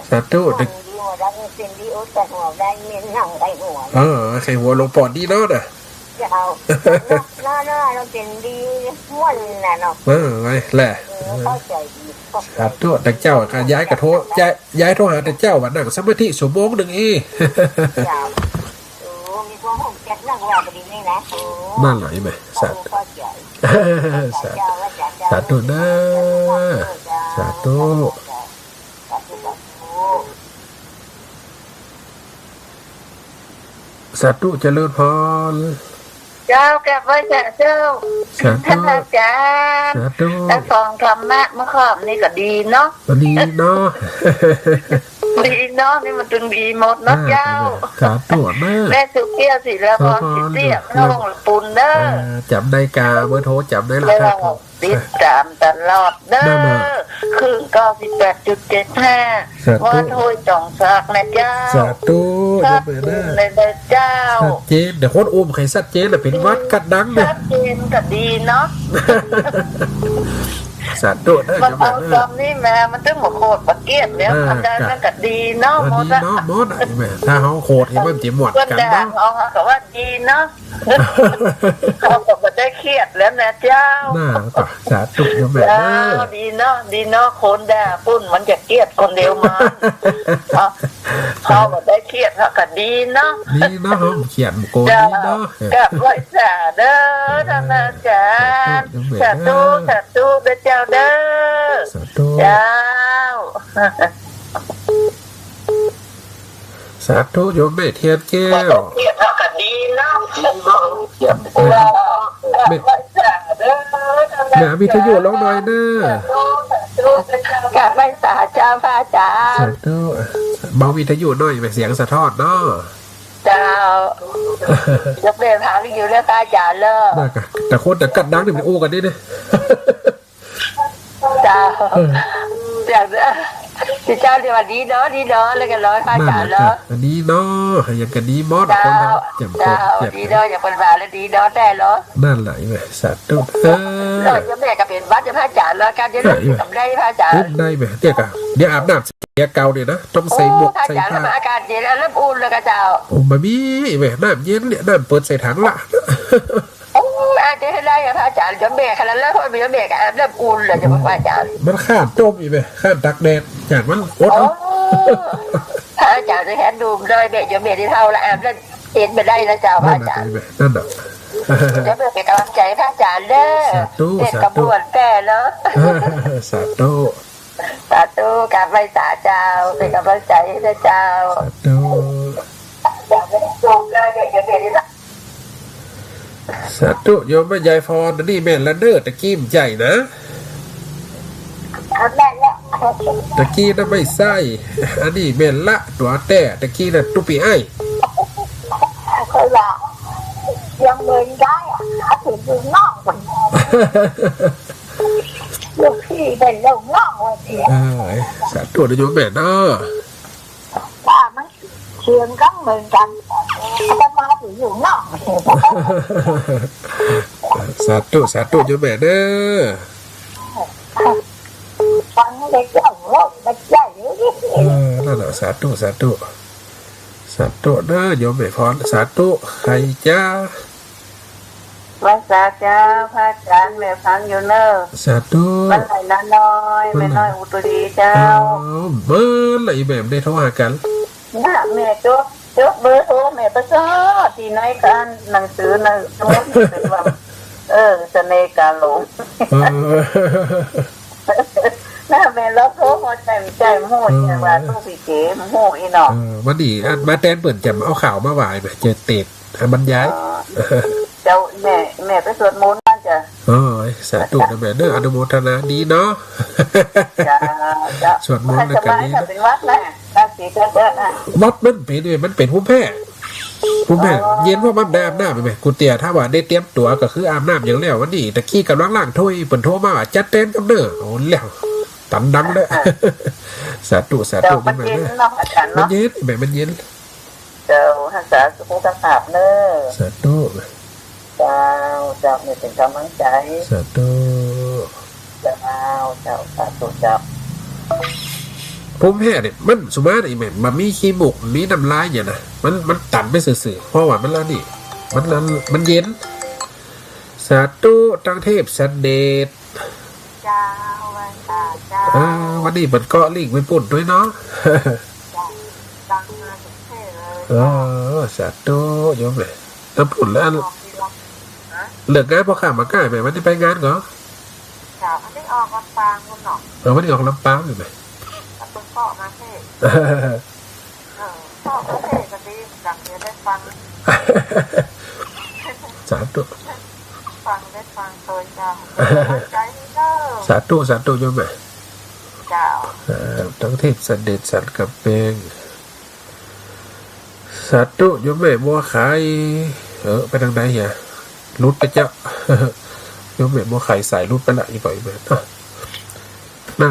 สาธุเด็กใครหัวลงปอดดีเนาะน่ะเราเป็นดีม้วนน่ะเนาะไว้แหละสาธุแต่เจ้าการย้ายกระโทษย้ายโทรหาแต่เจ้าวันนั่งสมาธิชั่วโมงหนึ่งนั่นไหลไหมสาธุสาธุนะสาธุสาธุเจริญพรเจ้าแกไว้เจ้าท่านอาจารย์แต่ฟังธรรมะเมื่อก่อนนี่ก็ดีเนาะดีเนาะดีเนาะนี่มันจึงดีหมดเนาะเจ้าสาธุแม่สุเกี้ยสิแล้วพอสิเตี้ยน้องปุนเด้อจำได้กาเบอร์โทรจำได้ละครับติดตามตลอดเด้อคือ98.75ว่าโทยจ่องซักนะเจ้าสาธุเลยเจ้าเจนเดี๋ยวคนอุ้มใครสัดเจนเป็นวัดกัดดังเนี่ยชัดเจนก็ดีเนาะสาธุได้มันเอาตอนนี้แม่มันต้องมาโคตรปะเกียบแล้วอาจารย์มันก็ดีเนาะมดเนาะมดแม่ถ้าเขาโคตรให้มันจีหมวดกันเนาะเขาก็ว่าดีเนาะเขาก็ได้เครียดแล้วนะเจ้าน่าต่อสาธุโยมแม่ดีเนาะดีเนาะคนด่าปุ้นมันจะเครียดคนเดียวมาเขาก็ได้เครียดเขาก็ดีเนาะดีเนาะเขาเขียนโกนดีเนาะกับไว้สาเด้อท่านอาจารย์สาธุสาธุเจ้าเด้อสาธุเจ้าสาธุโยมแม่เทียนแก้วแม่วิทยุร้องหน่อยเด้อกาไม่สาเจ้าพระอาจารย์สาธุเบาวิทยุหน่อยเสียงสะท้อนเนาะเจ้ายกเดินทางอยู่เรื่องอาจารย์เลยแต่คนแต่กัดดังนี่มันอู้กันนี่เนี่ยเจ้าอย่างที่เจ้าเรียกว่าดีเนาะดีเนาะแล้วกันร้อยพระอาจารย์เนาะดีเนาะอย่างกันดีมอดคนเราเจ้าดีเนาะอย่างคนมาแล้วดีเนาะแต่เนาะนั่นแหละแม่สาธุเราจะแม่กับเป็นวัดจะพระอาจารย์แล้วการจะได้ทำได้พระอาจารย์ได้ไหมเดี๋ยวกันเดี๋ยวอาบน้ำเสียเกาเนี่ยนะต้องใส่หมวกใส่ผ้าอากาศเย็นแล้วเริ่มอุ่นเลยกระเจ้าโอ้มามีแม่น้ำเย็นเนี่ยน้ำเปิดใส่ถังละอาจจะให้ได้พระอาจารย์จะเบรกขนาดแล้วคนมีเบรกเริ่มอุ่นเลยจะพระอาจารย์มันข้ามจมอีกไหมข้ามตักแดดจากมันอดพระอาจารย์จะแค่ดูเลยเบรกจะเบรกที่เท่าละแล้วเอ็นไปได้นะเจ้าพระอาจารย์นั่นแหละจะเป็นกำลังใจพระอาจารย์เด้อเด็กกระบวนแต่เนาะสาธุสาธุการไปสาเจ้าเป็นกำลังใจให้เจ้าสาธุสาธุโยมแม่ยายฟอนนี่แม่ละเด้อตะกี้มใจนะแม่แล้ว ตะกี้น่ะไม่ใส่อันนี้แม่นละตัวแต่ตะกี้น่ะตุปีไอ้ เคยว่ายังเมินได้อะถึงดูน้องมันลูกพี่เป็นลูกน้องวันเดียว สาธุนะโยมแม่เนาะ ถ้ามันเชียงกันเหมือนกันจะมาถึงอยู่น้อง สาธุโยมแม่เด้อ ฟังเด็กเจ้าโลกมันใหญ่เลย นั่นแหละสาธุเด้อโยมแม่พรสาธุใครจ้า ภาษาเจ้าพระอาจารย์แม่ฟังอยู่เนอะ สาธุ มันไหลละน้อยไม่น้อยอุตรีเจ้า เบอร์อะไรแบบได้โทรหากัน น่ะแม่จดเบอร์โทรแม่ประเสริฐที่ไหนกันหนังสือในสมุดเป็นว่าเสน่ห์การหลงน่าแม่เราโทรมาใจโม่อย่างว่าตู้ปีเก๋โม่อีหนอ วันนี้มาแตนเปิดจำเอาข่าวมาหวายไหมเจอเตดบรรยาย เจ้าแม่ไปสวดมนต์นั่นจ้ะ สาธุนะแม่เด้ออนุโมทนาดีเนาะ จ้ะ สวดมนต์กันดี เป็นวัดนะราศีกันเด้อนะ วัดมันเป็นผู้แพ้เย็นเพราะมันได้อาบน้ำไปไหมกูเตียถ้าว่าได้เตรียมตัวก็คืออาบน้ำอย่างแล้ววันนี้ตะกี้กำลังล่างถ้วยเปิ่นโทรมาว่าจัดเต้นกับเด้อโอ้แล้วตันดังเลยสาธุ เจ้า กั มัน น มา เย็น เด้อ เนาะอาจารย์ มัน เนาะ เย็นแบบมันเย็น เจ้ารักษาสุขภาพเนอะ สาธุ เจ้าเนี่ยเป็นกำลังใจ สาธุ เจ้าสาธุเจ้า ผมแพ้เนี่ยมันสมมติไอ้แม่มันมีขี้มุกมีน้ำลายอย่างนะมันตันไปสื่อๆเพราะว่ามันแล้วนี่มันเย็นสาธุตั้งเทพสันเดช เจ้าวันตาเจ้า วันนี้มันก็ลิงไปปุ่นด้วยเนาะ ดังมาถึงเท่เลย สาธุโยมเลยน้ำปุ่นแล้วเลิกงานพอข้ามมาใกล้ไหมวันนี้ไปงานเหรอ เจ้าอันนี้ออกลำปางคุณหนอ วันนี้ออกลำปางอยู่ไหม คุณพ่อมาเท่พ่อมาเท่ก็ดีดังเดี๋ยวได้ฟัง สาธุ ได้ฟังตัวเจ้าใจเนอะ สาธุโยมเลย เจ้า ตั้งเทพสันเดชสันกับเปงสาธุโยมแม่บัวไข่ไปทางไหนเหี้ยรุดไปเจ้า โยมแม่บัวไข่สายรุดไปละอีกบ่อยแม่นั่น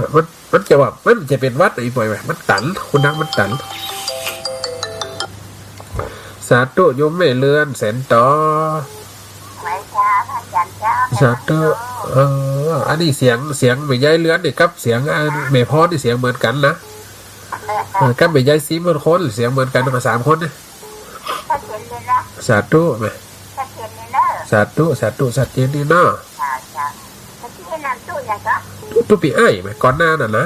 มันจะว่ามันจะเป็นวัดอีกบ่อยไหมมันตันคุณดังมันตันสาธุโยมแม่เลือนแสนต่อ ไม่จ้าพระอาจารย์เจ้า สาธุอันนี้เสียงแม่ยายเลือนนี่กับเสียงแม่พ่อนี่เสียงเหมือนกันนะกับแม่ยายซีเหมือนคนเสียงเหมือนกันมา3 คนเนี่ย ถ้าเขียนเลยนะ สาธุไหม ถ้าเขียนเลยนะ สาธุสัจเจนดีเนาะ จ้าถ้าเขียนนั่นตู้อย่างก็ ตุปีไอ้ไหมก่อนหน้าน่ะนะ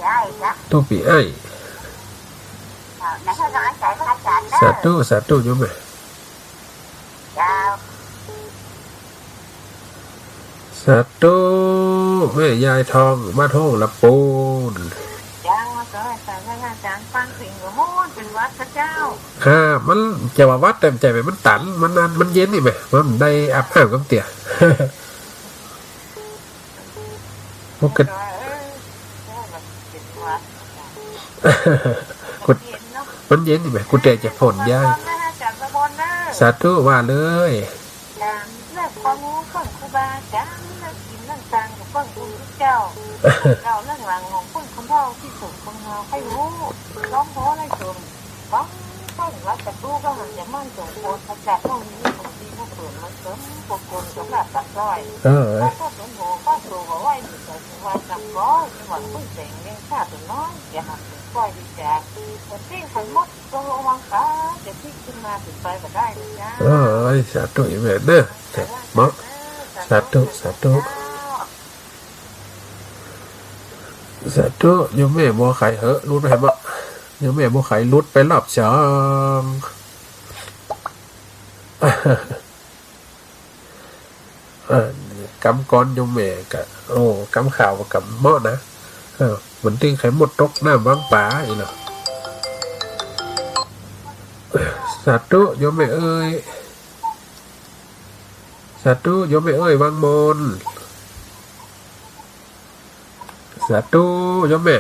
ได้จ้ะ ตุปีไอ้ ไหนเขาร้อยใจพระอาจารย์เนอะ สาธุโยมไหม เจ้า สาธุแม่ยายทองมาท่องละปูน เจ้าก็แต่พระอาจารย์ฟังสิ่งของโม้เป็นวัดพระเจ้า มันจะว่าวัดเต็มใจไหมมันตันมันเย็นนี่ไหมมันได้อาบน้ำกับเตี่ยพวกกันมันเย็นนี่ไหมกูแต่จะผลยายสาธุว่าเลยเรื่องความรู้ของครูบาอาจารย์เรื่องกินเรื่องต่างกับคนคุณเจ้าเราเรื่องหลังของคนคุณพ่อที่สุดคนเราให้รู้ร้องเพราะอะไรส่วนต้องวัดแต่ตู้ก็หันจะมั่นสมบูรณ์ประจักษ์ห้องนี้บางทีก็เปิดมันเสริมปกติสำหรับตัดร้อยก็สมบูรณ์ก็ถูกเอาไว้ในใจว่าตัดร้อยจังหวัดพุ่งเสียงเลี้ยงข้าตัวน้อยอย่าหักถึงก้อยดีจ้าแต่ที่ขันมดตรงระวังขาจะที่ขึ้นมาถึงไปก็ได้นะจ๊ะสาธุอีเมเด้อมะสาธุสาธุโยมแม่บัวไข่เหอะรุดไปบ่โยมแม่บัวไข่รุดไปรอบ2กำก้อนโยมแม่กะกำข่าวกับหม้อนะเหมือนที่ไข่หมดตกน้ำวางป่าอีกเนาะสาธุโยมแม่เอ้ยสาธุโยมแม่เอ้ยวางมน สาธุโยมแม่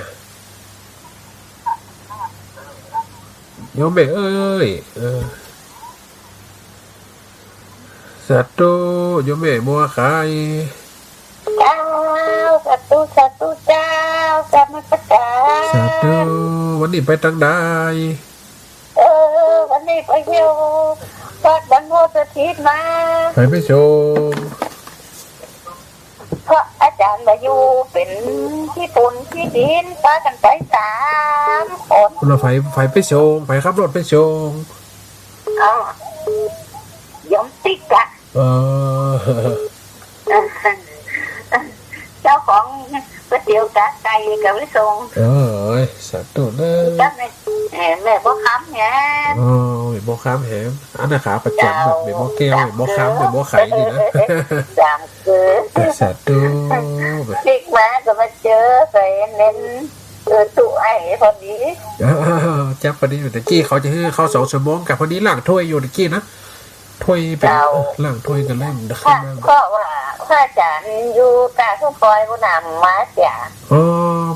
โยมแม่เอ้ยสาธุโยมแม่บัวขาย เจ้าสาธุสาธุเจ้าสามัคคา สาธุวันนี้ไปทางใด วันนี้ไปเที่ยววัดบรรพตสถิตมา ไปชม เพราะอาจารย์มาอยู่เป็นที่ปุ่นที่ดินพากันไป3 คน คุณไฟไปชมไฟขับรถไปชม ยมติกะ เออ เจ้าของก๋วยเตี๋ยวกะไก่กับวิทรง สาธุเด้ จ้าแม่บ่ค้ำเนี่ย โบค้ามแหมอันนั้นขาประจำแบบโบแก้วโบค้ามโบไข่ดีนะ จามเกือ สาธุ ติกมาก็มาเจอใส่เน้นตู้ไอ้พอดี จับพอดีแต่กี้เขาจะให้เข้า2 ชั่วโมงกับพอดีล้างถ้วยอยู่ตะกี้นะถ้วยเป็นล้างถ้วยกันเล่นขึ้นมา เพราะว่าพระอาจารย์อยู่กาทุ่งปอยผู้นำมาจ้ะ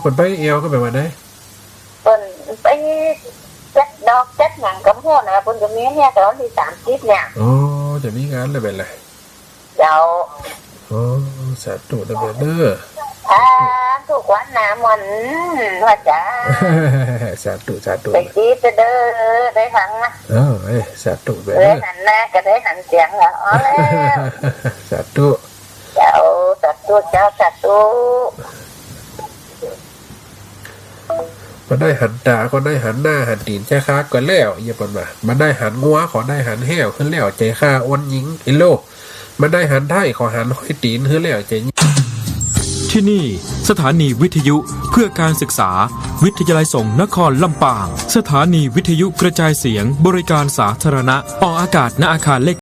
ผลไปเอวก็แบบว่าได้ เพิ่นไปจัดดอกจัดหนังกับพ่อนะเพิ่นจะมีเนี่ยตอนที่30เนี่ย จะมีงานอะไรแบบไร เจ้า สาธุเด้อเด้อ ทุกวันน้ำมันว่าจ้า สาธุ ไปจีบเด้อได้หันนะ สาธุแบบ ได้ เด้อ หันหน้าก็ได้หันเสียงแล้วอ๋อแล้ว สาธุ เจ้าสัตว์ตัวเจ้าสัตว์ตัว มาได้หันตาก็ได้หันหน้าหันตีนใจค้าก็แล้วอย่าปนมาได้หันงัวขอได้หันแห้วขึ้นแล้วใจค้าอ้วนยิงอิโลมาได้หันไทยขอหันห้อยตีนขึ้นแล้วใจ ที่นี่สถานีวิทยุเพื่อการศึกษาวิทยาลัยสงฆ์นครลำปางสถานีวิทยุกระจายเสียงบริการสาธารณะออกอากาศณอาคารเลข